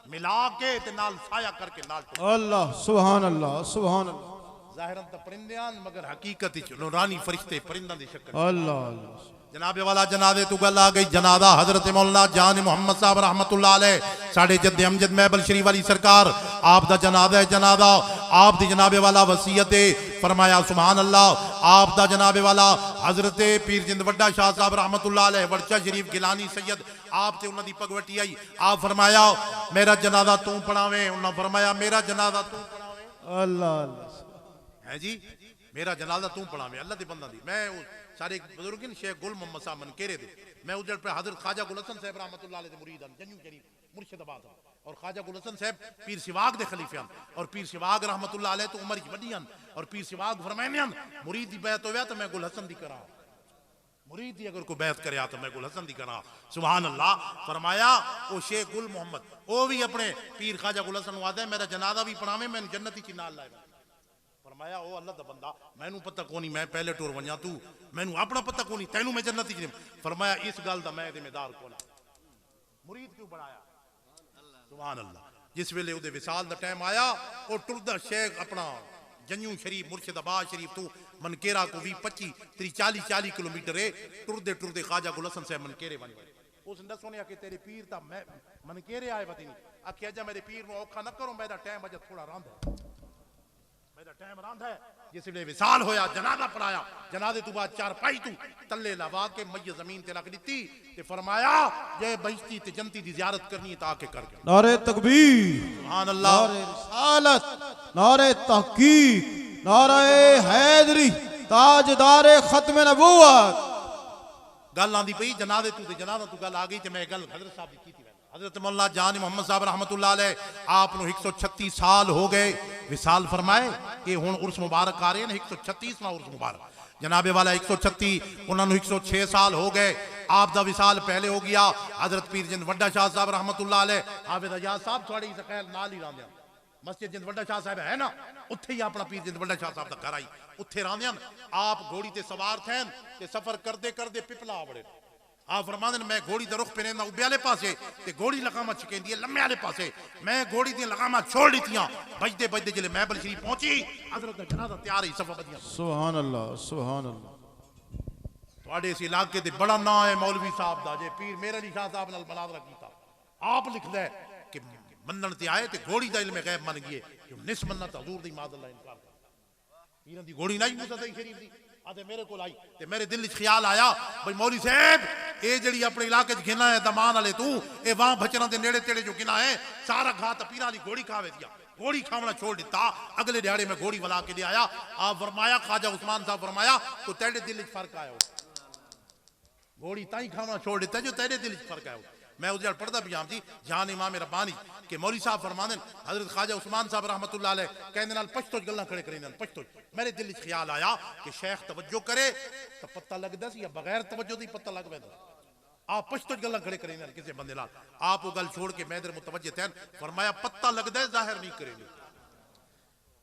मिला के ते नाल साया करके नाल अल्लाह सुभान अल्लाह सुभान अल्लाह। जाहिरन तो परिंदे आन मगर हकीकत विच नूरानी फरिश्ते परिंदा दी शक्ल। अल्लाह अल्लाह। जनाबे वाला जनाजे तू गल आ गई। जनाजा हजरत मौलाना जान मोहम्मद साहब रहमतुल्लाह अलैह, साढ़े जद्दे अमजद महबल शरीफ वाली सरकार, आप दा जनाजा है। जनाजा आप दी जनाबे वाला वसीयत है, फरमाया सुभान अल्लाह। आप दा जनाबे वाला हजरत पीर जिंद वड्डा शाह साहब रहमतुल्लाह अलैह, वड़चा शरीफ गिलानी सैयद, आप ते उन्हां दी पगवटी आई। आप फरमाया मेरा जनाजा तू पढ़ावे, उन्हां फरमाया मेरा जनाजा तू पढ़ावे। अल्लाह अल्लाह है जी, मेरा जनाजा तू पढ़ावे, अल्लाह दे बंदा दी। मैं सारे बुजुर्ग शेख गुल मोहम्मद साहब मनकेरे दे, मैं उधर पे हजरत ख्वाजा गुल हसन साहब रहमतुल्लाह अलैह दे मुरीद हन, जन्नू शरीफ मुर्शिदाबाद। और ख्वाजा गुल हसन साहब पीर सिवाग दे खलीफे हैं और पीर सिवाग रहमतुल्लाह अलैह तो उमर च वड्डी हैं और पीर सिवाग फरमाने हैं मुरीद दी बैत होवे तो मैं गुल हसन दी करा मुरीद दी अगर कोई बैत करे तो मैं गुल हसन दी करा सुभान अल्लाह फरमाया ओ शेख गुल मोहम्मद ओ भी अपने पीर ख्वाजा गुल हसन वादे मेरा जनाजा भी पढ़ावे मैं जन्नती च नाल लाए फरमाया ओ अल्लाह दा बंदा मैनू पता कोनी मैं पहले टुर वणा तू मैनू अपना पता कोनी तैनू मैं जन्नती च फरमाया इस गल दा मैं जिम्मेदार कोना मुरीद क्यों बनाया सुभान अल्लाह जिस वेले उदे विसाल दा टाइम आया ओ टुरदा शेख अपना जन्यू शरीफ मुर्शिदाबाद शरीफ तू मनकेरा को भी 25-30-40 किलोमीटर है टुरदे टुरदे ख्वाजा गुल हसन साहब मनकेरे बन गए उसने सुनिया कि तेरे पीर दा मैं मनकेरे आए पता नहीं आखिया जा मेरे पीर नु औखा न करो मेरा टाइम अज थोड़ा रंध है मेरा टाइम रंध है जिस वेले विसाल होया जनाजा पढ़ाया जनाजे तू बाद चार पाई तू तल्ले लवा के मैयत जमीन ते रख दिती ते फरमाया जे बहिश्ती ते जन्नती दी ज़ियारत करनी है ता आके कर गया नारे तकबीर, सुभान अल्लाह, नारे रिसालत, नारे तहकीक, नारे हैदरी, ताजदारे खत्म नबूवत। गल आंदी पई जनाजे तू ते जनाजा तू गल आ गई ते मैं गल हजरत साहब दी कीती हजरत मौलाना जान मोहम्मद साहब रहमतुल्लाह अलैह आप नु 136 साल हो गए विसाल फरमाए कि हुन उर्स मुबारक आ रहे हैं 136वां उर्स मुबारक जनाबे वाला 136 उन्होंने 106 साल हो गए आप दा विसाल पहले हो गया हजरत पीर जिंद वड्डा शाह साहब रहमतुल्लाह अलैह हाफिज अजाज साहब थोड़ी इस खैर नाल ही रहंदे मस्जिद जिंद वड्डा शाह साहब है ना उत्थे ही अपना पीर जिंद वड्डा शाह साहब दा घर आई उत्थे रहंदे आप घोड़ी ते सवार थे ते सफर करदे करदे पिपला बड़े आप फरमाते मैं घोड़ी का रुख पेरेंदा उब्बे वाले पासे ते घोड़ी लगामा छकेंदी है लम्बे वाले पासे मैं घोड़ी दी लगामा छोड़ दीतियां बजदे बजदे जिले महबल शरीफ पहुंची हजरत दा जनाजा तैयार ही सफा बदियां सुभान अल्लाह, सुभान अल्लाह। ਤੁਹਾਡੇ इस इलाके ते बड़ा ना है मौलवी साहब दा जे पीर मेरे अली शाह साहब नाल मुनाज़रा कीता आप लिखदा है कि मनन ते आए ते घोड़ी दा इल्म गैब मन गए कि निस मनना ते हुजूर दी माद अल्लाह इनकार पीरां दी घोड़ी नहीं मूसा दी शरीफ दी आते मेरे को आई ते मेरे दिल च ख्याल आया भाई मौलवी साहब ये जड़ी अपने इलाके च गिना है दमान वाले तू ये वहां बचना दे नेड़े तेड़े जो गिना है सारा घात पीरां दी घोड़ी खावे दिया घोड़ी खावना छोड़ दिता अगले दिहाड़े में घोड़ी वाला के ले आया आप फरमाया ख्वाजा उस्मान साहब फरमाया तो तेरे दिल च फर्क आया घोड़ी ताई खावना छोड़ दिता जो तेरे दिल च फर्क आया मैं उस पढ़ता भी आम जी जान इमाम रब्बानी के मौली साहब फरमाने हजरत ख्वाजा उस्मान साहब रहमतुल्लाह अलैह कहने नाल पछतो गल्लां खड़े करेंदे पछतो मेरे दिल च ख्याल आया कि शेख तवज्जो करे तो पता लगदा सी या बगैर तवज्जो दी पता लग पैंदा आप पछतो गल्लां खड़े करेंदे किसी बंदे नाल आप वो गल छोड़ के मैं इधर मुतवज्जे थे फरमाया पता लगदा है जाहिर नहीं करेंगे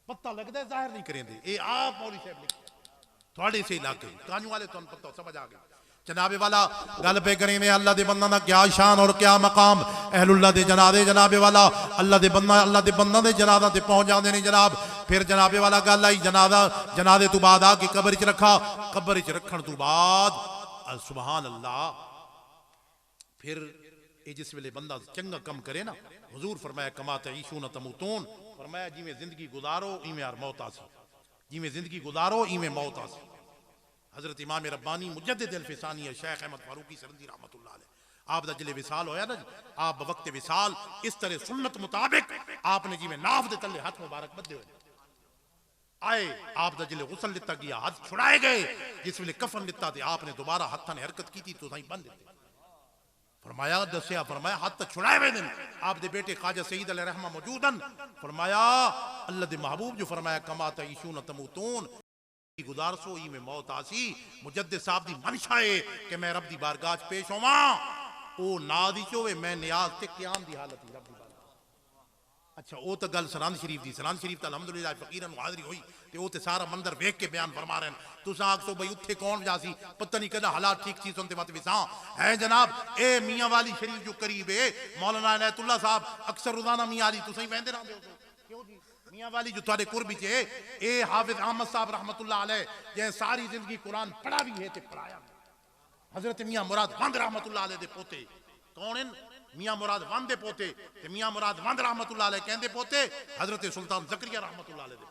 पता लगदा है जाहिर नहीं करेंगे ये आप मौली साहब लिख थोड़े से इलाके कानू वाले तुहानू पता समझ आ गया जनाबे वाला गल पे करेंगे अल्लाह दे बंदा दा क्या शान और क्या मकाम अहलुल्लाह दे जनादे जनाबे वाला अल्लाह दे बंदा दे जनादा ते पहुंच जाते हैं जनाब फिर जनाबे वाला गल आई जनादा जनादे तू बाद आ के कब्र च रखा कब्र च रखण तू बाद सुभान अल्लाह फिर ये जिस वेले बंदा चंगा कम करे ना हुजूर फरमाया कमा तईशून तमूतून फरमाया जिवें जिंदगी गुजारो इवें यार मौत आसी जिवें जिंदगी गुजारो इवें मौत आसी हजरत इमाम रब्बानी मुजद्दिद अल-फिसानी शेख अहमद फारूकी सरंदी रहमतुल्लाह अलैह आप दा जिले विसाल होया ना आप बवक्त विसाल इस तरह सुन्नत मुताबिक आपने जिवें नाफ दे तले हाथ मुबारक बद्दे होए आए आप दा जिले गुसल लिता गया हाथ छुड़ाए गए जिस वेले कफन लिता ते आपने दोबारा हत्थां ने हरकत की तो साईं बंद दिते फरमाया दसिया फरमाया हाथ छुड़ाए हुए दिन आप दे बेटे ख्वाजा सईद अलैहि रहमा मौजूदन फरमाया अल्लाह दे महबूब जो फरमाया कमा तईशून तमूतून गुजारसो ई में मौत आसी मुजद्दिद साहब दी मंशा है कि मैं रब दी बारगाह च पेश होवां ओ ना दी चोवे मैं नियाज ते क़याम दी हालत ही रब दी बारगाह अच्छा ओ तो गल सरंद शरीफ दी सरंद शरीफ ता अल्हम्दुलिल्लाह फकीरां नु हाज़री होई ते ओ ते सारा मंदिर वेख के बयान फरमा रहे हैं तुसां आखसो भाई उत्थे कौन जासी पता नहीं कदा हालात ठीक सी सुनते मत विसां है जनाब ए मियां वाली शरीफ जो करीब है मौलाना इनायतुल्लाह साहब अक्सर रोजाना मियां वाली तुसां ही वेंदे रहंदे हो क्यों जी मियां वाली जो थारे कुर्ब च है ए हाफिज अहमद साहब रहमतुल्लाह अलैह जे सारी जिंदगी कुरान पढ़ा भी है ते पढ़ाया हजरत मियां मुराद वंद रहमतुल्लाह अलैह दे पोते कौन हैं मियां मुराद वंद दे पोते ते मियां मुराद वंद रहमतुल्लाह अलैह कहंदे पोते हजरत सुल्तान ज़करिया रहमतुल्लाह अलैह दे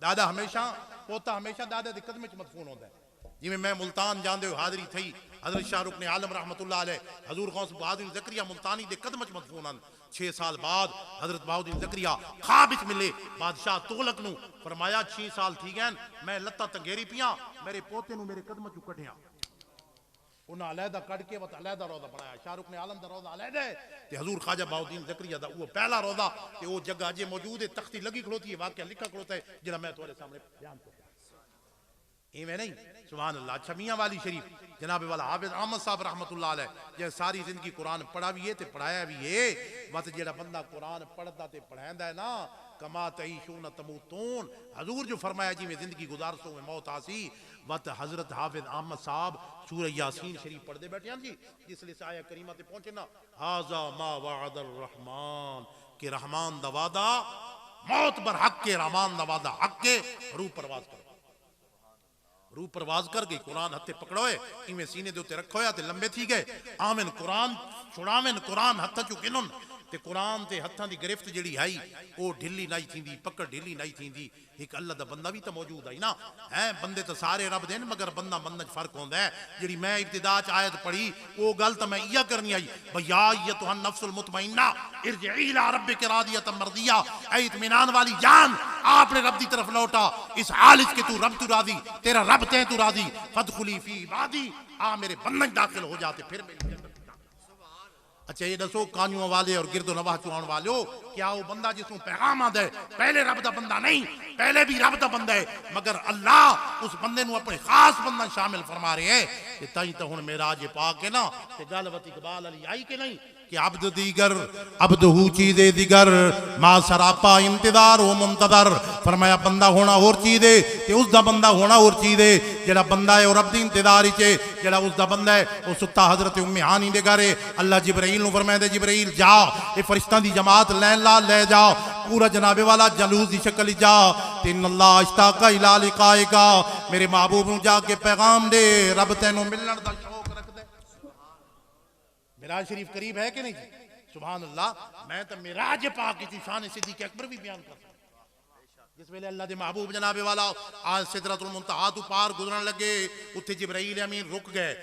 दादा हमेशा पोता हमेशा दादा दी कदम च मदफून होंदा है जिवें मैं मुल्तान जांदे हो हाज़री थई हजरत शाहरुख ने आलम रहमतुल्लाह अलैह हजूर गौस बहादुर ज़करिया मुल्तानी दे कदम च मदफून हन 6 साल बाद हजरत बहाउद्दीन ज़करिया ख्वाब विच मिले बादशाह तुगलक नु फरमाया 6 साल थी गए मैं लत्ता तंगेरी पियां मेरे पोते नु मेरे कदम चु कढिया उन्हें अलहदा कट के वत अलहदा रोज़ा बनाया। शाहरुख ने आलम दा रोज़ा अलहदा है ते हजूर ख्वाजा बाउद्दीन ज़करिया दा वो पहला रोज़ा ते वो जगह अजे मौजूद है, तख्ती लगी खड़ोती है, वाकया लिखा खड़ोता है जिहड़ा मैं तुम्हारे सामने बयान कर इवें नहीं। सुभान अल्लाह। अच्छा मियाँ वाली शरीफ जनाब वाला हाफिज अहमद साहब रहमतुल्लाह अलैह जे सारी जिंदगी कुरान पढ़ा भी है ते पढ़ाया भी है। वत जेड़ा बंदा कुरान पढ़दा ते पढ़ांदा है ना, कमा तईशून तमूतून, हजूर जो फरमाया जी मैं जिंदगी गुजारसो में मौत आसी। वत हजरत हाफिज अहमद साहब सूरह यासीन शरीफ पढ़ते बैठे हैं जी, जिसलिए से आया करीमा ते पहुंचे ना, हाजा मा वअदर रहमान के रहमान दा वादा मौत बर हक के, रहमान दा वादा हक के, रूह परवाज करो, रूह परवाज कर गई। कुरान हथे पकड़ोए इवें सीने दे उत्ते रखोया ते लंबे थी गए। आमिन कुरान छुड़ावेन, कुरान हथ चो किनुन ते कुरान ते हथां दी गिरफ्त जेड़ी आई ओ ढिली नहीं थींदी, पकड़ ढिली नहीं थींदी। एक अल्लाह दा बंदा भी तो मौजूद है ना, है बंदे तो सारे रब देन मगर बंदा बंदा च फर्क होंदा है। जेड़ी मैं इब्तिदा च आयत पढ़ी वो गल तो मैं इया करनी आई, भैया ये तो नफ्सुल मुतमइन्ना इरजिई इला रब्बिका रादियतम मर्दिया, ऐ इत्मीनान वाली जान आपने रब दी तरफ लौटा, इस हालत के तू रब तू राजी, तेरा रब ते तू राजी, फदखुली फी इबादी, आ मेरे बंदे दाखिल हो जाते फिर मेरी जन्नत। अच्छा ये दसो कानून वाले और गिरदो नवाह चुआण वाले हो, क्या वो बंदा जिसको पैगाम आदा है पहले रब दा बंदा नहीं, पहले भी रब दा बंदा है मगर अल्लाह उस बंदे नु अपने खास बंदा शामिल फरमा रहे हैं कि ताई तो हुन मेराज पाक के ना ते गलवत इकबाल अली आई के नहीं कि अब्द दीगर अब्दहू चीज़े दिगर मा सरापा इंतजार हो मुंतदर। फरमाया बंदा होना और चीज़ है ते उसदा बंदा होना और चीज़ है। जेड़ा बंदा है और रब दी इंतजार च, जेड़ा उसदा बंदा है वो सुता हजरत उम्मे हानी दे घर है। अल्लाह जिब्राइल नु फरमाया जिब्राइल जा ये फरिश्तां दी जमात ले जा पूरा जनाबे वाला जलूस दी शक्ल जा, तिन अल्लाह इश्ताका इला लिकाएगा, मेरे महबूब नु जाके पैगाम दे रब तैनू मिलण दा शौक रख दे। मिराज शरीफ करीब है कि नहीं जी? सुभान अल्लाह। मैं तो मिराज पाक की शान सिद्दीक़ अकबर भी बयान कर सकता। जिस वेले अल्लाह दे महबूब जनाबे वाला आज सिदरतुल मुंतहा तो पार गुजरन लगे, उत्थे जिब्राइल अमीन रुक गए।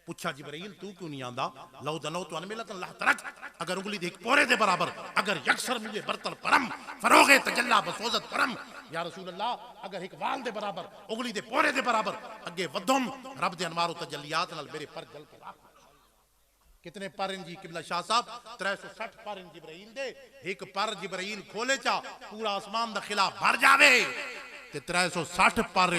पूछा जिब्राइल तू क्यों नहीं आंदा? लौ दनो तो अनमिलत अल्लाह तरक, अगर उंगली देख पोरे दे बराबर, अगर यकसर मुझे बरतर परम फरोगे तजल्ला बसोजत परम, या रसूल अल्लाह अगर एक वाल दे बराबर उंगली दे पोरे दे बराबर अगे वदम रब दे अनवार तजल्लियात नाल मेरे पर जल के रख। कितने पर जी किबला शाह साहब? 360 पर जिब्राइल दे, एक पर जिब्राइल खोले चा पूरा आसमान दा खिला भर जावे ते 360 पर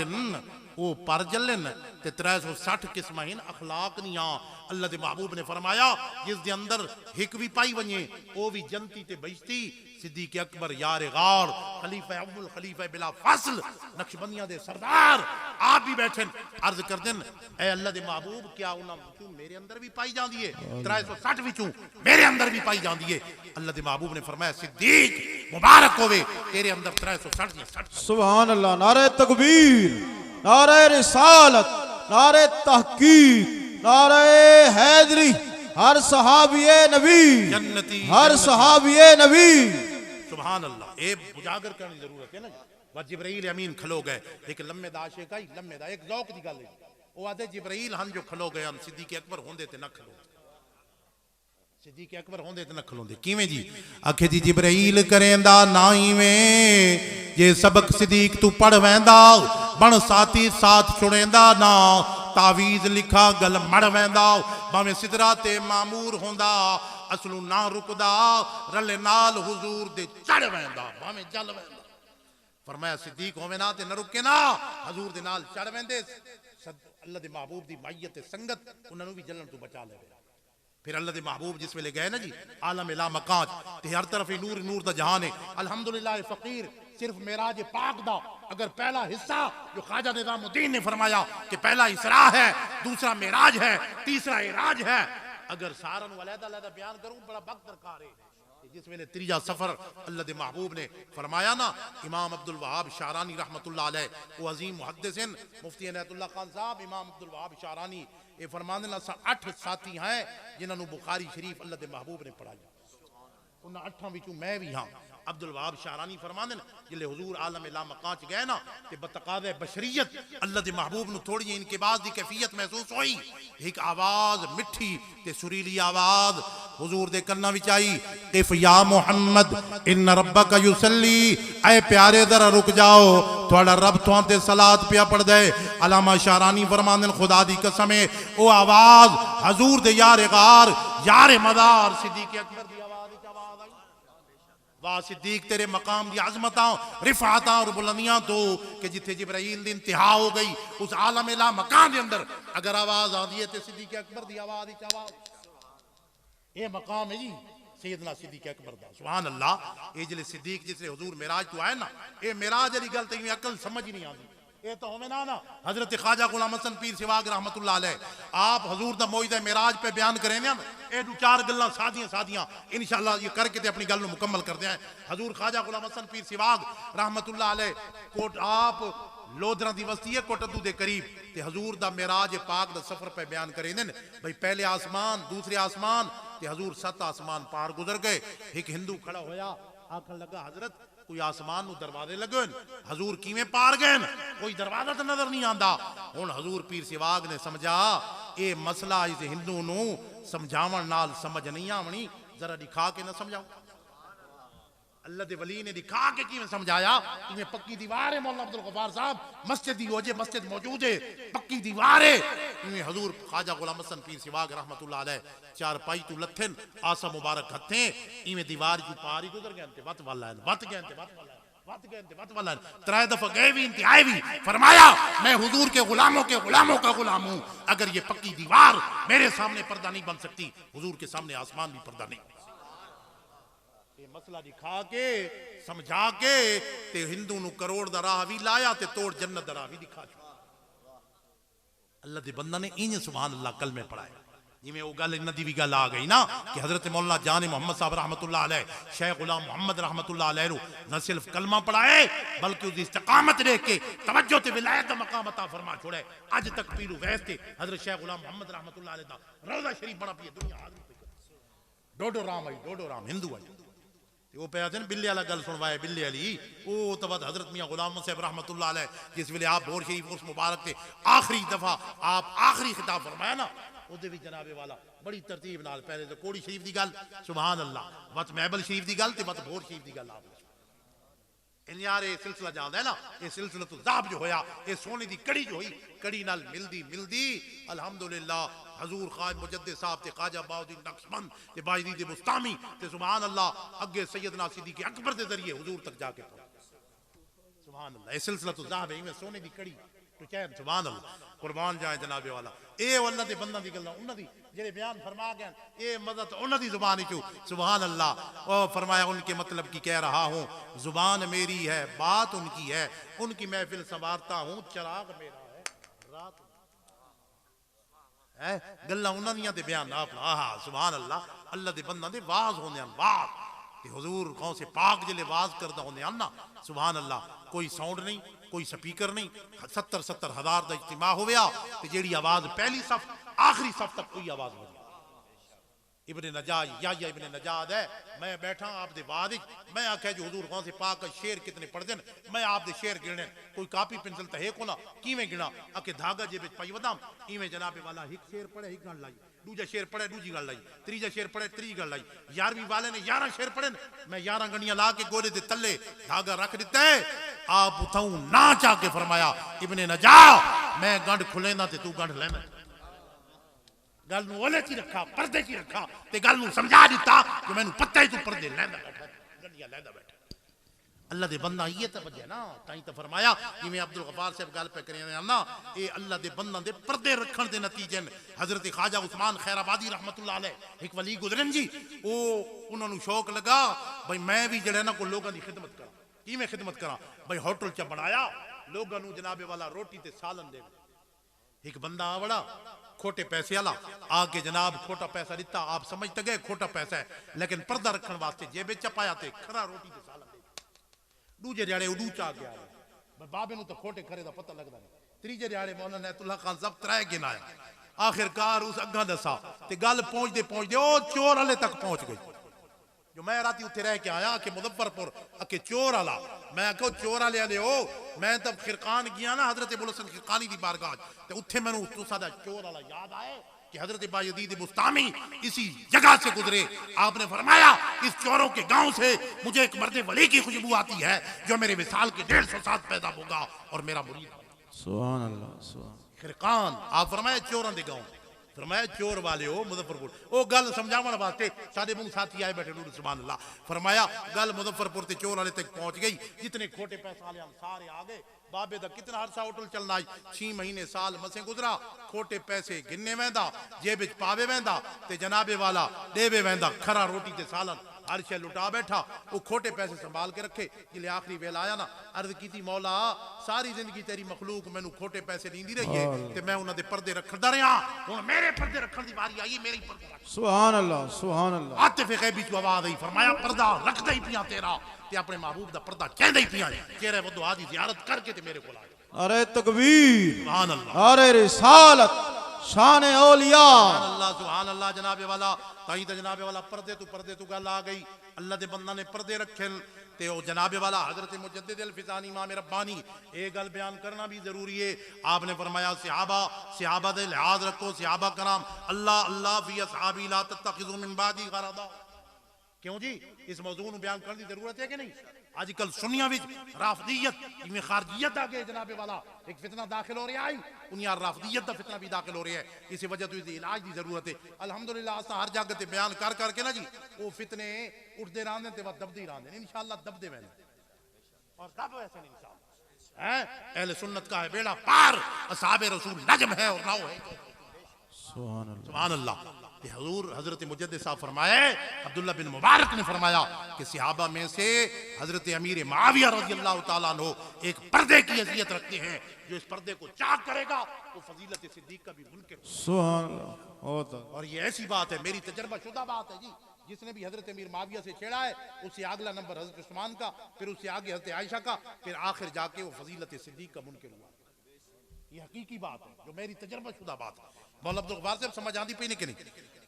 वो पर जलन ते 360 किस्म हिन अखलाक निया। अल्लाह दे महबूब ने फरमाया जिस दे अंदर हिक भी पाई वने वो भी जनती ते बहिश्ती। सिद्दीक़ अकबर यार गार खलीफा अव्वल खलीफा बिला फासिल नक्शबंदियां दे सरदार आप भी बैठे अर्ज कर देन ए अल्लाह दे महबूब क्या उन्हां विचों मेरे अंदर भी पाई जांदी है? 360 विचों मेरे अंदर भी पाई जांदी है। अल्लाह दे महबूब ने फरमाया सिद्दीक मुबारक होवे तेरे अंदर 360 दी 60। सुभान अल्लाह। नारे तकबीर, नारे रिसालत, नारे तहकीक, नारे हैदरी, हर सहाबिये नबी जन्नती, हर सहाबिये नबी। सुभान अल्लाह। ए उजागर करने की जरूरत है ना। बस जिब्राइल अमीन खलो गए एक लम्बे दा आशिक आई, लम्बे दा एक ज़ौक दी गल है। वो आदे जिब्राइल हन जो खलो गए सिद्दीक़ अकबर होंदे ते ना खलो, सिद्दीक़ अकबर होंदे ते ना खलोंदे। किवें जी? आखे जी जिब्राइल करेंदा ना इवें जे सबक सिद्दीक़ तू पढ़ वेंदा बण साथी साथ छुड़ेंदा ना, तावीज़ लिखा गल मड़ वेंदा भावें सिदरा ते मामूर होंदा, असलू ना रुकदा रले नाल हुजूर दे चढ़ वेंदा भावें जल वेंदा। फरमाया सिद्दीक होवे ना ते न रुके ना हजूर दे नाल चढ़ वेंदे। अल्लाह दे महबूब दी मायत ते संगत उन्हां भी जलन तो बचा ले। फिर अल्लाह दे महबूब जिस वेले गए ना जी आलम इला मकान ते हर तरफ नूर नूर दा जहान है। अल्हम्दुलिल्लाह फकीर सिर्फ मेराज पाक दा अगर पहला हिस्सा जो ख्वाजा निज़ामुद्दीन ने फरमाया कि पहला इसरा है, दूसरा मेराज है, तीसरा इराज है, अगर सारा अलग-अलग बयान करूं बड़ा वक्त दरकार है। जिस वेले त्रीजा सफर अल्लाह दे महबूब ने फरमाया ना, इमाम अब्दुल वहाब शारानी रहमतुल्लाह अलैह वो अजीम मुहद्दिसिन मुफ्ती इनायतुल्लाह खान साहब इमाम अब्दुल वहाब शारानी ये फरमाने ना 8 साथी हैं जिन्होंने बुखारी शरीफ अल्लाह दे महबूब ने पढ़ाया। उन्हां 8 विचों मैं भी हाँ। अब्दुल वहाब शारानी फरमांदे ने जिले हुजूर आलम ला मकां च गए ना ते बतकाज़े बशरियत अल्लाह दे महबूब नु थोड़ी इनके बाद दी कैफियत महसूस हुई। एक आवाज मिठी ते सुरीली आवाज हुजूर दे कन्ना विच आई, किफ या मुहम्मद इन रब्बका युसल्ली, ऐ प्यारे जरा रुक जाओ, थोड़ा रब तुहां ते सलात पिया पढ़ दे। अलामा शारानी फरमांदे ने खुदा दी कसम है ओ आवाज हुजूर दे यार गार यार मदार सिद्दीक अकबर दी आवाज आई। वाह सिद्दीक तेरे मकाम दी अजमतां रिफातां और बुलंदियां तो कि जिथे जिब्राइल दी इंतहा हो गई उस आलम ला मकान दे अंदर अगर आवाज आंदी है ते सिद्दीक अकबर दी आवाज विच आवाज ये मकाम है जी सैयदना सिद्दीक अकबर दा। सुभान अल्लाह। ये जिले सिद्दीक जिसले हुजूर मेराज तो आए ना ये मेराज वाली गल ते अकल समझ ही नहीं आती। ये तो होवे ना हजरत ख्वाजा गुलाम हसन पीर सिवाग रहमतुल्लाह अलैह आप हजूर दा मौइदा मेराज पे बयान करें ना ये दो चार गल्लां सादियां इंशाअल्लाह ये करके ते अपनी गल नूं मुकम्मल करदे हैं। हजूर ख्वाजा गुलाम हसन पीर सिवाग रहमतुल्लाह अलैह कोट आप लोधरा दी बस्ती है कोटदू दे करीब ते हजूर दा मेराज पाक दा सफर पे बयान करे ने भाई पहले आसमान दूसरे आसमान ते हजूर 7 आसमान पार गुजर गए। एक हिंदू खड़ा होया आखन लगा हजरत कोई आसमान नूं दरवाजे लगे हजूर किवें पार गए कोई दरवाजा तो नजर नहीं आंदा। हुण हजूर पीर सिवाग ने समझा ये मसला इस हिंदू नूं समझावन नाल समझ नहीं आवनी, जरा दिखा के ना समझाओ। अल्लाह दे वली ने दिखा के किवें समझाया। इवें पक्की दीवार है मौलाना अब्दुल गफ्फार साहब मस्जिद दी वजह मस्जिद मौजूद है पक्की दीवार है। इवें हजूर ख्वाजा गुलाम हसन पीर सिवाग रहमतुल्लाह अलैह चार पाई तू लथन आसा मुबारक हथे इवें दीवार की पार ही गुजर गए ते वत वाला वत गए ते वत वाला वत गए ते वत वाला त्रै दफा गए भी इंतहाई भी फरमाया मैं हुजूर के गुलामों का गुलाम हूं। अगर ये पक्की दीवार मेरे सामने पर्दा नहीं बन सकती हुजूर के सामने आसमान भी पर्दा नहीं। मसला दिखा के समझा के ते हिंदू नु करोड़ दा राह भी लाया ते तोड़ जन्नत दा राह भी दिखा चुका। अल्लाह दे बंदा ने इंज सुभान अल्लाह कलमे पढ़ाए जिवें वो गल इन्हां दी भी गल आ गई ना कि हजरत मौलाना जान मोहम्मद साहब रहमतुल्लाह अलैह शेख गुलाम मोहम्मद रहमतुल्लाह अलैह न सिर्फ कलमा पढ़ाए बल्कि उसकी इस्तकामत देख के तवज्जो ते विलायत दा मकाम अता फरमा छोड़े। अज तक पीरू वैस ते हजरत शेख गुलाम मोहम्मद रहमतुल्लाह अलैह दा रोजा शरीफ बना पी दुनिया डोडो राम हिंदू आई वो पे आते बिल्ले वाला गल सुनवाए बिल्ले वाली वो तो बाद हजरत मियां गुलाम साहब रहमतुल्लाह अलैह जिस वेले आप भोर शरीफ उस मुबारक के आखिरी दफा आप आखिरी खिताब फरमाया ना उहदे भी जनाबे वाला बड़ी तरतीब नाल पहले तो कोड़ी शरीफ दी गल सुभान अल्लाह वत महबल शरीफ दी गल ते वत भोर शरीफ दी गल आप इन यार ये सिलसिला जांदा है ना ये सिलसिला तो ज़ाब जो होया ये सोने दी कड़ी जो हुई कड़ी नाल मिलदी अल्हम्दुलिल्लाह हजूर ख्वाजा मुजद्दिद साहब ते ख्वाजा बाउद्दीन नक्शबंद ते बायजीद दे बुस्तामी ते सुभान अल्लाह अगे सैयदना सिद्दीक अकबर दे जरिए हुजूर तक जाके सुभान अल्लाह ये सिलसिला तो ज़ाब है इवें सोने दी कड़ी तो चैन सुभान अल्लाह कुर्बान जाए जनाबे वाला ए अल्लाह दे बंदा दी गल्लां उन्हां दी जेड़े बयान फरमा गए ये मदद उन्हां दी जुबान चो सुभान अल्लाह और फरमाया उनके मतलब की कह रहा हूं जुबान मेरी है बात उनकी है उनकी महफिल संवारता हूं चराग मेरा है रात है गल्लां उन्हां दियां ते बयान आप आहा सुभान अल्लाह अल्लाह दे बंदा दे वाज होंदे हैं वाज कि हुजूर कौन से पाक जिले वाज करदा होंदे हैं ना सुभान अल्लाह कोई साउंड नहीं कोई स्पीकर नहीं 70 हजार का इज्तिमा हो गया तो जेड़ी आवाज पहली सफ आखिरी सफ तक कोई आवाज नहीं। इब्ने नजाद या इब्ने नजाद है मैं बैठा आप दे बाद मैं आख्या जो हुजूर कौन से पाक का शेर कितने पढ़ देन मैं आप दे शेर गिने कोई कापी पेंसिल तो है को ना किवें गिना आके धागा जेब पाई वदाम इवें जनाबे वाला एक शेर पढ़े एक गल लाई दूजा शेर पढ़े दूजी गल लाई तीजा शेर पढ़े त्री गल लाई 11वीं वाले ने 11 शेर पढ़े मैं 11 गंडियां ला के गोले दे तले धागा रख दिता है आप उठाऊं ना चाह के फरमाया इब्ने नजा मैं गंढ खुलेंदा ते तू गंढ लेना गल नूं ओले च रखा पर्दे च रखा ते गल नूं समझा दिता कि मैनू पता ही तू पर्दे लैंदा बैठा गंडियां लैंदा बैठा अल्लाह दे बंदा ये तवज्जो ना ताई तो फरमाया जिवें अब्दुल गफ्फार साहब गल पे करे ना ये अल्लाह दे बंदा दे पर्दे रखण दे नतीजे ने हजरत ख्वाजा उस्मान खैराबादी रहमतुल्लाह अलैह एक वली गुजरन जी वो उन्हां नूं शौक लगा भाई मैं भी जड़े ना को लोगों की खिदमत करा किवें खिदमत करा भाई होटल च बनाया लोगों नूं जनाबे वाला रोटी ते सालन दे एक बंदा बड़ा खोटे पैसे वाला आके जनाब खोटा पैसा दिता आप समझते गए खोटा पैसा है लेकिन पर्दा रखने वास्ते जेबे च पाया ते खरा रोटी ते सालन दे दूजे ध्याड़े उडू चा गया बाबे नूं तो खोटे खरे दा पता लगदा नहीं तीजे ध्याड़े मौलाना नैतुल्लाह खान सब त्रै गिनाया आखिरकार उस अग्गा दसा ते गल पहुंचदे ओ चोर हले तक पहुंच गई जो मैं राती उत्थे रह के आया कि मुजफ्फरपुर अके चोर आला मैं आखो चोर आले आले हो मैं तब खिरकान गया ना हजरत अबू हसन खिरकानी दी बारगाह ते उत्थे मैनू तुसा दा चोर आला याद आए कि हजरत बायजीद बुस्तामी इसी जगह से गुजरे। आपने फरमाया इस चोरों के गांव से मुझे एक मर्द वली की खुशबू आती है जो मेरे विसाल के 150 साल पैदा होगा और मेरा मुरीद। सुभान अल्लाह सुभान। खिरकान आप फरमाया चोरों के गांव फरमाया चोर वाले हो मुजफ्फरपुर ओ गल समझावन वास्ते साडे मुंह साथी आए बैठे नूर सुभान अल्लाह। फरमाया गल मुजफ्फरपुर ते चोर वाले तक पहुंच गई जितने खोटे पैसे वाले हम सारे आ गए। बाबे दा कितना अरसा होटल चलना 6 महीने साल मसे गुजरा खोटे पैसे गिनने वेंदा जेब विच पावे वेंदा ते जनाबे वाला देवे वेंदा खरा रोटी ते सालन हर शे लुटा बैठा वो खोटे पैसे संभाल के रखे। जिले आखिरी वेला आया ना अर्ज की थी मौला सारी जिंदगी तेरी मखलूक मैनू खोटे पैसे दींदी रही है ते मैं उन्हां दे पर्दे रखदा रहा हुण मेरे पर्दे रखण दी बारी आई मेरे पर्दे रख। सुभान अल्लाह सुभान अल्लाह। आतिफ गैबी चो आवाज आई फरमाया पर्दा रखदा ही पिया तेरा ते अपने महबूब दा पर्दा कहंदा ही पिया चेहरे वदुआ दी जियारत करके ते मेरे कोल आ। नारे तकबीर सुभान अल्लाह नारे रिसालत शान औलिया सुभान अल्लाह। जनाबे वाला ताई तो जनाबे वाला पर्दे तू गल आ गई अल्लाह दे बंदा ने पर्दे रखे ते ओ जनाबे वाला हजरत मुजद्दिद अल फिसानी इमाम रब्बानी ये गल बयान करना भी जरूरी है। आपने फरमाया सहाबा दे लिहाज रखो सहाबा कराम अल्लाह अल्लाह फी असहाबी ला तत्तखिजू मिन बादी गरदा। क्यों जी इस मौजू को बयान करने की जरूरत है कि नहीं। आजकल सुनिया विच राफदियत इनमें खारजियत आ गई जनाबे वाला एक फितना दाखिल हो रहा है उन्हें राफदियत का फितना भी दाखिल हो रहा है। इसी वजह तो इसे इलाज की जरूरत है। अल्हम्दुलिल्लाह असा हर जगह ते बयान कर करके ना जी वो फितने उठते रहते ते दबदे रहते इंशाअल्लाह दबदे वैन और दब वैसे इंशाअल्लाह है। अहले सुन्नत का है बेड़ा पार असहाबे रसूल नजम है और नाउ है। सुभान अल्लाह। हुजूर हजरत मुजद्दिद साहब फरमाए अब्दुल्ला बिन मुबारक ने फरमाया कि सहाबा में से हजरत अमीर मुआविया रज़ियल्लाहु ताला अन्हु एक पर्दे की हैसियत रखते हैं जो इस पर्दे को चाक करेगा वो फजीलत सिद्दीक का भी मुनकिर। सुभान अल्लाह। और ये ऐसी बात है मेरी तजर्बा शुदा बात है जी जिसने भी हजरत अमीर मुआविया से छेड़ा है उससे अगला नंबर हजरत उस्मान का फिर उससे आगे हजरत आयशा का फिर आखिर जाके वो फजीलत सिद्दीक का मुनकिर हुआ। ये हकीकी बात है जो मेरी तजर्बा शुदा बात है। मौला अब्दुल गफ्फार साहब समझ आती पई नहीं कि नहीं।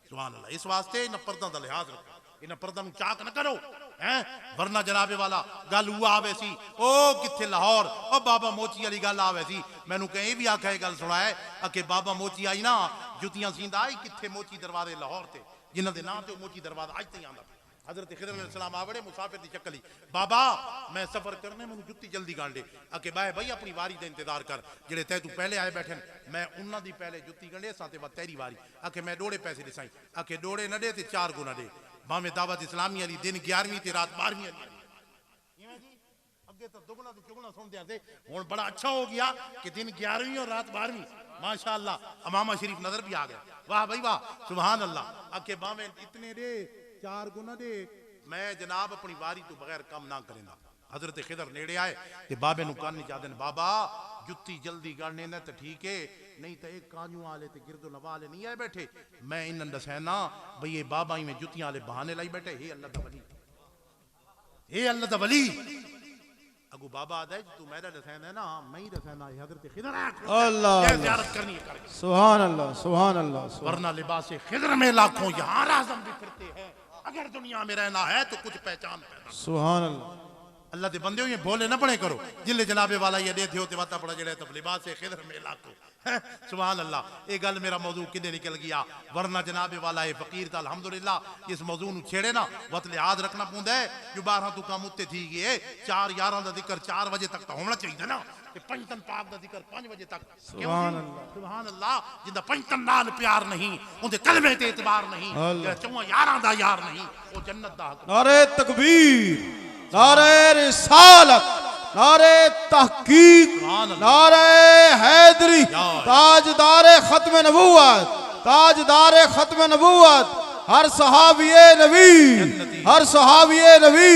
सुभान अल्लाह। इस वास्ते इन पर्दा का लिहाज रखो इन पर्दा चाक न करो हैं वरना जनाबे वाला गल हुआ आवे सी ओ किथे लाहौर ओ बाबा मोची वाली गल आवे सी मैनू कहीं भी आखा गल सुनाए अके बाबा मोची आई ना जुतियां सींदा आई किथे मोची दरवाजे लाहौर ते जिन्हां दे नाम ते मोची दरवाजा अज तक आंदा। हजरत खिदर अलैहिस्सलाम आवड़े मुसाफिर की शक्ल ही बाबा मैं सफर करने मैनू जुत्ती जल्दी गांडे अके बाय भाई अपनी वारी का इंतजार कर जेड़े तै तू पहले आए बैठे मैं उन्हां दी पहले जुत्ती गंडे असां ते बाद तेरी वारी अके मैं डोड़े पैसे दिसाई अके डोड़े न दे ते 4 गुना दे भावें दावत इस्लामी वाली दिन 11वीं ते रात 12वीं वाली अगे तो दुगना ते चुगना सुनते थे हुण बड़ा अच्छा हो गया कि दिन 11वीं और रात 12वीं माशाअल्लाह अमामा शरीफ नजर भी आ गया वाह भाई वाह सुभान अल्लाह। अके भावें इतने दे 4 गुना दे मैं जनाब अपनी वारी तो बगैर कम ना करेंदा। हजरत खिदर नेड़े आए ते बाबे नु कहने चाहते बाबा जुत्ती जल्दी गढ़ने न तो ठीक है नहीं तो एक काजू वाले ते गिरदो नवा वाले नहीं आए बैठे मैं इन्हन दसैना भाई ये बाबा ही में जुतियां वाले बहाने लाई बैठे हे अल्लाह दा वली हे अल्लाह दा वली अगू बाबा आदा तू मेरा दसैना है ना मैं ही दसैना हजरत खिदर अल्लाह ज़ियारत करनी है कर सुभान अल्लाह सुभान अल्लाह। वरना लिबास खिदर में लाखों यहाँ आज़म भी फिरते हैं अगर दुनिया में रहना है तो कुछ पहचान पैदा। सुभान अल्लाह। अल्लाह दे बंदे ये बोले ना पड़े करो जिले जनाबे वाला ये दे थे वाता पड़ा जड़े तब लिबास खिदर में लाखों सुभान अल्लाह। ये गल मेरा मौजू किदे निकल गया वरना जनाबे वाला ये फकीर था अल्हम्दुलिल्लाह इस मौजू नु छेड़े ना वत लिहाज रखना पौंदा है जो 12 तू काम उत्ते थी गए 4 11 दा जिक्र 4 बजे तक तो होना चाहिए ना ते पंचतन पाक दा जिक्र 5 बजे तक। सुभान अल्लाह सुभान अल्लाह जिंदा पंचतन नाल प्यार नहीं उनदे कलमे ते एतबार नहीं चौं यारां दा यार नहीं वो जन्नत दा हक। नारे तकबीर नारे रिसालत नारे तहकीक नारे हैदरी ताजदारे खत्म नबूवत ताजदारे खत्म नबूवत हर सहाबिये नबी हर सहाबिये नबी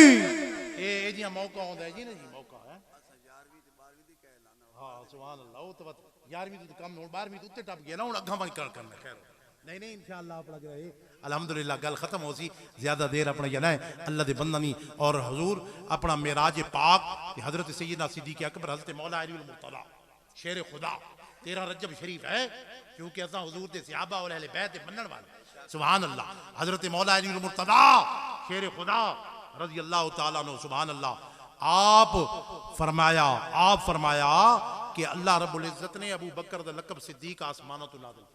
ए जी मौका होंदा है जी ना जी मौका है 11वीं ते 12वीं दी कह लाना हां सुभान अल्लाह वो तो 11वीं तो कम 12वीं तो उत्ते टप गया ना हुन अग्गा वही करना खैर नहीं नहीं इंशाअल्लाह अपना रहे अल्हम्दुलिल्लाह गल खत्म हो सी ज्यादा देर अपना जना है अल्लाह दे बंदनी और हुजूर अपना मेराज पाक हजरत सैयदना सिद्दीक़ अकबर हजरत मौला अली मुर्तज़ा शेर खुदा 13 रजब शरीफ है क्योंकि असा हुजूर दे सहाबा और अहले बैत दे मनण वाले सुभान अल्लाह हजरत मौला अली मुर्तज़ा शेर खुदा रजी अल्लाह ताला अन्हु सुभान अल्लाह, आप फरमाया कि अल्लाह रब्बुल इज्जत ने अबू बकर दा लक़ब सिद्दीक आसमानों तो नाज़िल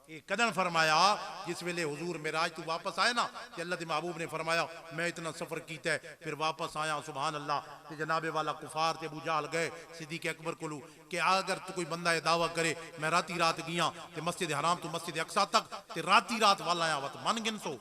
ये कदन फरमाया जिस वेले हुजूर मेराज तू वापस आए ना कि अल्लाह के महबूब ने फरमाया मैं इतना सफर किया है फिर वापस आया सुभान अल्लाह ते जनाबे वाला कुफार ते अबू जहल गए सिद्दीक अकबर कोलू कि अगर तू कोई बंदा ये दावा करे मैं राती रात गया ते मस्जिद हराम तो मस्जिद अक्सा तक ते राती रात वाला आया वत मन गिन सो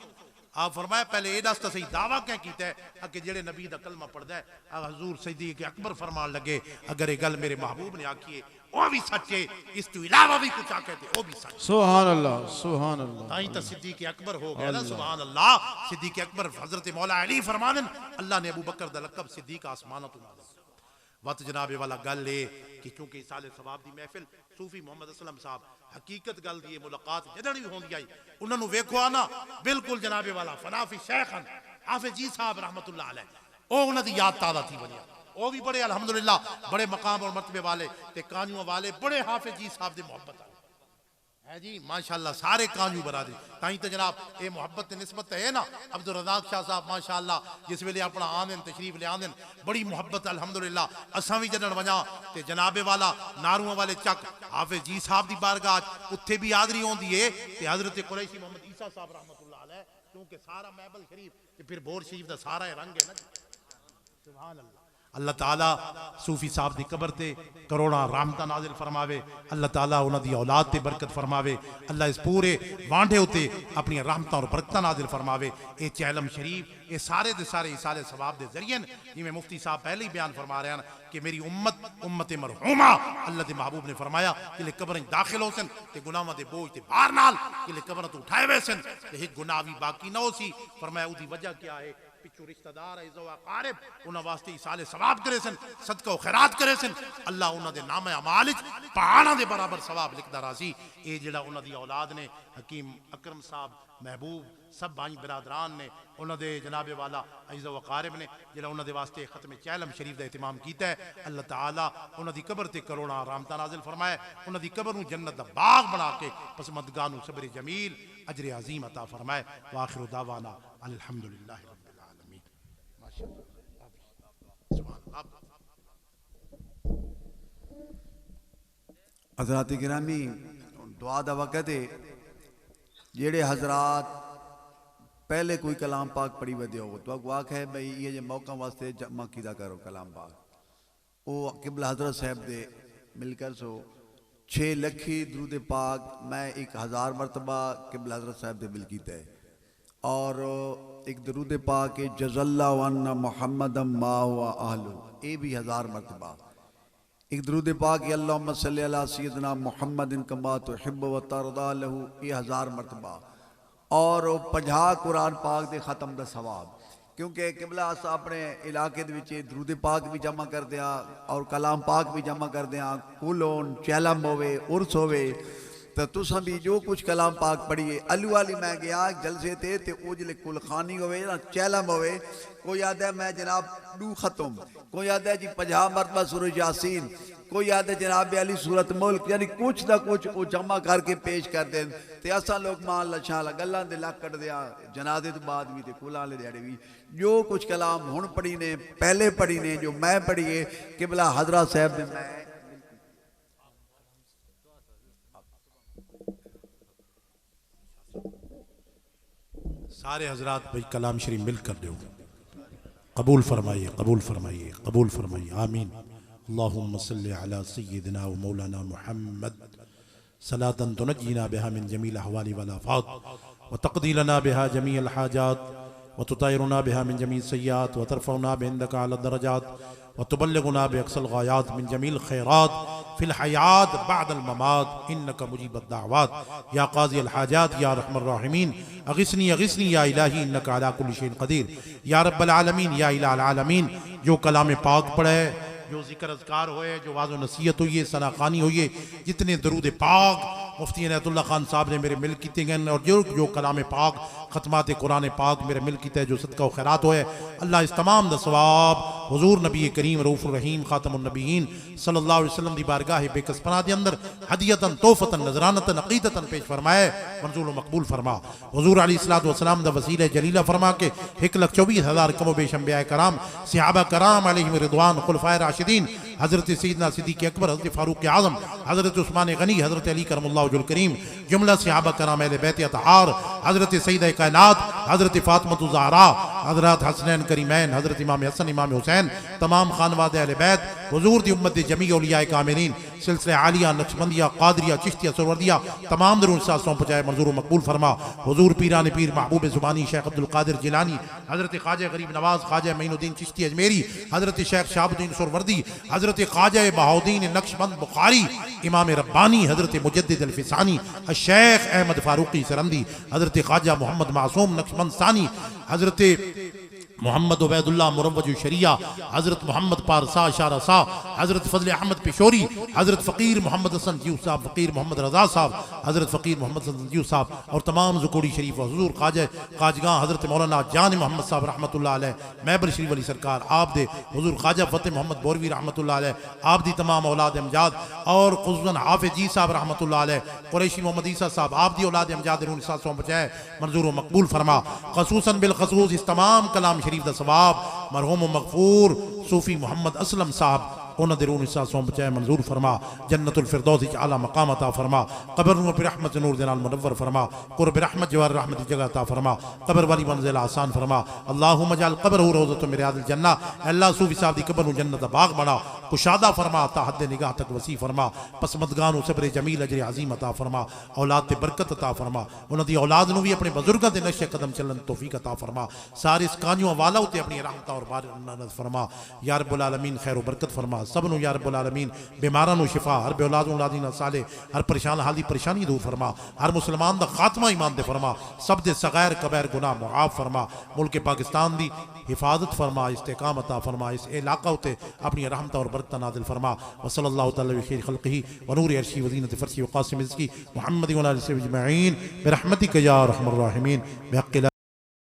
आप फरमाया पहले ये दस तो सही दावा क्या किया है कि जेड़े नबी दा कलमा पढ़दा है हुजूर सिद्दीक अकबर फरमान लगे अगर ये गल मेरे महबूब ने आखी है वो भी सच है इस तो इलावा भी कुछ आके थे वो भी सच। सुभान अल्लाह सुभान अल्लाह। ताई तो सिद्दीक अकबर हो गया ना सुभान अल्लाह। सिद्दीक अकबर हजरत मौला अली फरमानन अल्लाह ने अबू बकर दा लक़ब सिद्दीक आसमानों तो नाज़िल वत जनाबे वाला गल है कि क्योंकि साले सवाब दी महफिल सूफी मोहम्मद असलम साहब हकीकत गल दी मुलाकात जदन भी होंदी आई उन्होंने वेखो ना बिल्कुल जनाबे वाला फनाफी शेखन हाफिज जी साहब रहमतुल्लाह अलैह ओ उन्हां दी याद ताज़ा थी वनी वो भी बड़े अल्हम्दुलिल्लाह बड़े मकाम और मर्तबे वाले ते कांजुओं वाले बड़े हाफिज जी साहब दी मोहब्बत है जी माशाअल्लाह सारे कांजू बरादरी ताई तो जनाब ये मोहब्बत निस्बत है ना अब्दुल रज़ाक शाह साहब माशाअल्लाह जिस वेले अपना आंदन तशरीफ ले आंदन बड़ी मोहब्बत अल्हम्दुलिल्लाह असां भी जदन वजा ते जनाबे वाला नारुआं वाले चक हाफिज जी साहब दी बारगाह उत्थे भी हाज़री होंदी है ते हजरत कुरैशी मोहम्मद ईसा साहब रहमतुल्लाह अलैह क्योंकि सारा महबल शरीफ ते फिर बोर शरीफ दा सारा रंग है ना सुभान अल्लाह। अल्लाह ताला सूफी साहब की कबर ते करोड़ा रहमत नाजिल फरमावे अल्लाह ताला उन्हां दी औलाद ते बरकत फरमावे अल्लाह इस पूरे वांडे उत्ते अपनी रहमत और बरकत नाजिल फरमावे। ये चैलम शरीफ ये सारे दे सारे इसाले सवाब दे जरिए जिवें मुफ्ती साहब पहले ही बयान फरमा रहे हैं कि मेरी उम्मत मरहूमा अल्लाह के महबूब ने फरमाया कि कबर दाखिल हो सन ते गुनाहां दे बोझ ते बाहर नाल कि कबर तो उठाए वे सन ते एक गुनाह भी बाकी ना हो सी। फरमाया उदी वजह क्या है पिछू रिश्तेदार कारब उन्होंने वास्ते इसाले सवाब करे सन सदका खैरात करे सन अल्लाह उन्होंने नाम अमाल पहाड़ा के बराबर सवाब लिखता रहा सी। ये जिहड़ा उन्होंने औलाद ने हकीम अकरम साहब महबूब सब भाई बिरादरान ने उन्होंने जनाबे वाला अज़ीज़ वकारब ने जिहड़ा उन्होंने वास्ते खत्म चैलम शरीफ का एहतमाम किया है अल्लाह ताला उन्होंने कबर से करोड़ा रहमत नाजिल फरमाए उन्होंने कबर को जन्नत का बाग बना के पसमदगाह नूं सब्र जमील अजर अजीम अता फरमाए। वाखिर दावाना अल्हम्दुलिल्लाह हज़रात गिरामी दुआ दा वक़्त है जेड़े हजरात पहले कोई कलाम पाक पढ़ी वधे हो तो आख है भाई ये जे मौका वास्ते जमा कीदा करो कलाम पाक वो किबला हजरत साहब दे मिलकर सो 6 लखी दरूद पाक मैं 1000 मरतबा किबला हजरत साहब दे मिल कीता है और एक दरूद पाक जज़ल्ला वन्ना मोहम्मदम मा हुआ आहलु ये भी 1000 मरतबा एक दरूद पाक अल्लाहुम्मा सल्ली अला सय्यदना मुहम्मदिन कमा तुहिब्बु व तरदा लहू ये 1000 मरतबा और 50 कुरान पाक दे ख़त्म दा सवाब क्योंकि किबला अस अपने इलाके दे विच दरूद पाक भी जमा कर दिया और कलाम पाक भी जमा कर दिया कुल होन चैलम होवे उर्स होवे तो तुसा भी जो कुछ कलाम पाक पढ़िए अलू वाली मैं गया जलसे ते वो जिले कुलखानी होवे ना चैलम होवे कोई याद है मैं जनाब 2 खत्म कोई याद है जी 50 मरतबा सूरह यासीन कोई याद है जनाब अली सूरत मुल्क यानी कुछ ना कुछ वो जमा करके पेश कर दें ते असा लोग मान लछा गल्लां दे लक कट दिया जनाजे तो बाद भी ते कुलां वाले दिहाड़े भी जो कुछ कलाम हुण पढ़ी ने पहले पढ़ी ने जो मैं पढ़िए किबला हजरत साहब दे मैं सारे हजरात भाई कलाम शरीफ मिल कर दो कबूल फरमाइए कबूल फरमाइए कबूल फरमाइए आमीन। अल्लाहुम्मा सल्ली अला सय्यिदिना व मौलाना मुहम्मद सलातन तुनज्जीना बिहा मिन जमील अहवाली वल आफात व तक़दी लना बिहा जमीअल हाजात व तुताहिरुना बिहा मिन जमीअ सय्यात व तरफ़उना बिहिंदका अला दरजात व तुबल्लिगुना बिअक़सल गायात मिन जमील खैरात फिल हयात बअदल ममात इन्नका मुजीबुद दाअवात या क़ाज़ी अल हाजात या रहमर राहिमीन अग़िस्नी अग़िस्नी या इलाही इन्नका अला कुल्लि शैइन क़दीर या रब्बल आलमीन या इलाहल आलमीन। जो कलाम पाक पढ़े जो जिक्र अज़कार होए जो वाज़ो नसीहत हुई है सनाखानी हुई है जितने दरूद पाक मुफ्ती इनायतुल्लाह खान साहब ने मेरे मिल किए गए और जो कलाम पाक खतमात कुरान पाक मेरे मिल किया जो सदका व खैरात होए अल्लाह इस तमाम दा सवाब हुजूर नबी करीम रऊफुर रहीम खातमुन नबीयीन सल्लल्लाहु अलैहि वसल्लम दी बारगाह बेकसपना दे अंदर हदियतन तोहफतन नजरानतन अकीदतन पेश फरमाए मंजूर व मकबूल फरमा। हुजूर अलैहिस्सलातु वस्सलाम दा वसीला जलीला फरमा के 1,24,000 कमो बेश अंबिया कराम सहाबा कराम अलैहिम रिदवान खुलफाए राशिदीन हजरत सैयदना सिद्दीक़ अकबर हजरत फारूक आज़म हजरत उस्मान गनी हजरत अली करमुल्लाहु वजहुल करीम जुमला सहाबा कराम अहले बैत अतहार हजरत सैयदा कायनात हजरत फातिमा ज़हरा हजरत हसनैन करीमैन हजरत इमाम हसन इमाम हुसैन तमाम खानवादे अहले बैत हुजूर दी उम्मत जमी औलिया कामिलीन सिलसिले आलिया नक्शबंदिया कादरिया चिश्तिया सुरवर्दिया तमाम दरूद साथ सौंप जाए मंजूर मकबूल फरमा। हुजूर पीरान पीर महबूब ज़ुबानी शेख अब्दुल कादिर जिलानी हजरत ख्वाजा गरीब नवाज ख्वाजा मईनुद्दीन चिश्ती अजमेरी हजरत शेख शहाबुद्दीन सुरवर्दी हजरत ख्वाजा बहाउद्दीन नक्शबंद बुखारी इमाम रब्बानी हजरत मुजद्दिद अल फिसानी शेख अहमद फारूकी सरंदी हजरत ख्वाजा मोहम्मद मासूम नक्शबंद सानी हजरत मोहम्मद उबैदुल्लाह मुरव्वज शरिया हजरत मोहम्मद पारसा शारा सा हजरत फजल अहमद पिशोरी हजरत फ़कीर मोहम्मद हसन जीव साहब फ़कीर मोहम्मद रजा साहब हजरत फ़कीर मोहम्मद हसन जीव साहब और तमाम ज़ुकूरी शरीफ हुजूर खाजगां हजरत मौलाना जान मोहम्मद साहब रहमतुल्लाह अलैह महबर शरीफ अली सरकार आप दे हुजूर ख्वाजा फ़तेह मोहम्मद बोरवी रहमतुल्लाह अलैह आप दी तमाम औलाद अमजाद और खुसूसन हाफिज़ जी साहब रहमतुल्लाह अलैह कुरैशी मोहम्मद ईसा साहब आप दी औलाद अमजाद रूह साथ सौ बचाए मंजूर व मकबूल फरमा। खसूसन बिल खसूस इस तमाम कलाम शरीफ दा सवाब मरहूम मगफूर सूफी मोहम्मद असलम साहब उन्होंने रूह निसा सौ बचाए मंजूर फरमा। जन्नतुल फिरदौस विच आला मकाम अता फरमा। कब्र नूं अपनी रहमत नूर दे नाल मुनव्वर फरमा। कुर्ब रहमत जवार रहमत की जगह अता फरमा। कब्र वाली मंजिल आसान फरमा। अल्लाहुम्मा जअल कब्रहु रौज़तम मिन रियादिल जन्नह। अल्लाह सूफी साहब दी कब्र नूं जन्नत दा बाग बना कुशादा फरमा ता हद निगाह तक वसी फरमा। पसमदगां नूं सब्र जमील अजर अजीम अता फरमा। औलाद ते बरकत अता फरमा। उन्हां दी औलाद नूं भी अपने बुजुर्गां दे नक्शे कदम चलन तौफीक अता फरमा। सारे कानियों वाला उते अपनी रहमत और बारकत फरमा। या रब्बुल आलमीन खैर व बरकत फरमा। सबनू या रब्बुल आलमीन बीमारां नूं शिफा हर बेऔलाद औलादी ना साले हर परेशान हाल दी परेशानी दूर फरमा। हर मुसलमान दा खात्मा ईमान दे फरमा। सब दे सगैर कबैर गुनाह मुआफ फरमा। मुल्क पाकिस्तान दी हिफाजत फरमा इस्तेकाम अता फरमा। इस इलाका उते अपनी रहमत और बरकत नाज़िल फरमा। व सल्लल्लाहु तआला अलैहि खैर खल्क़िही व नूरि अर्शी व ज़ीनत फ़र्शी व क़ासिम रिज़्क़ी मुहम्मद व आलिहि अजमईन बिरहमतिक या अरहमर राहिमीन बिहक़्क़ि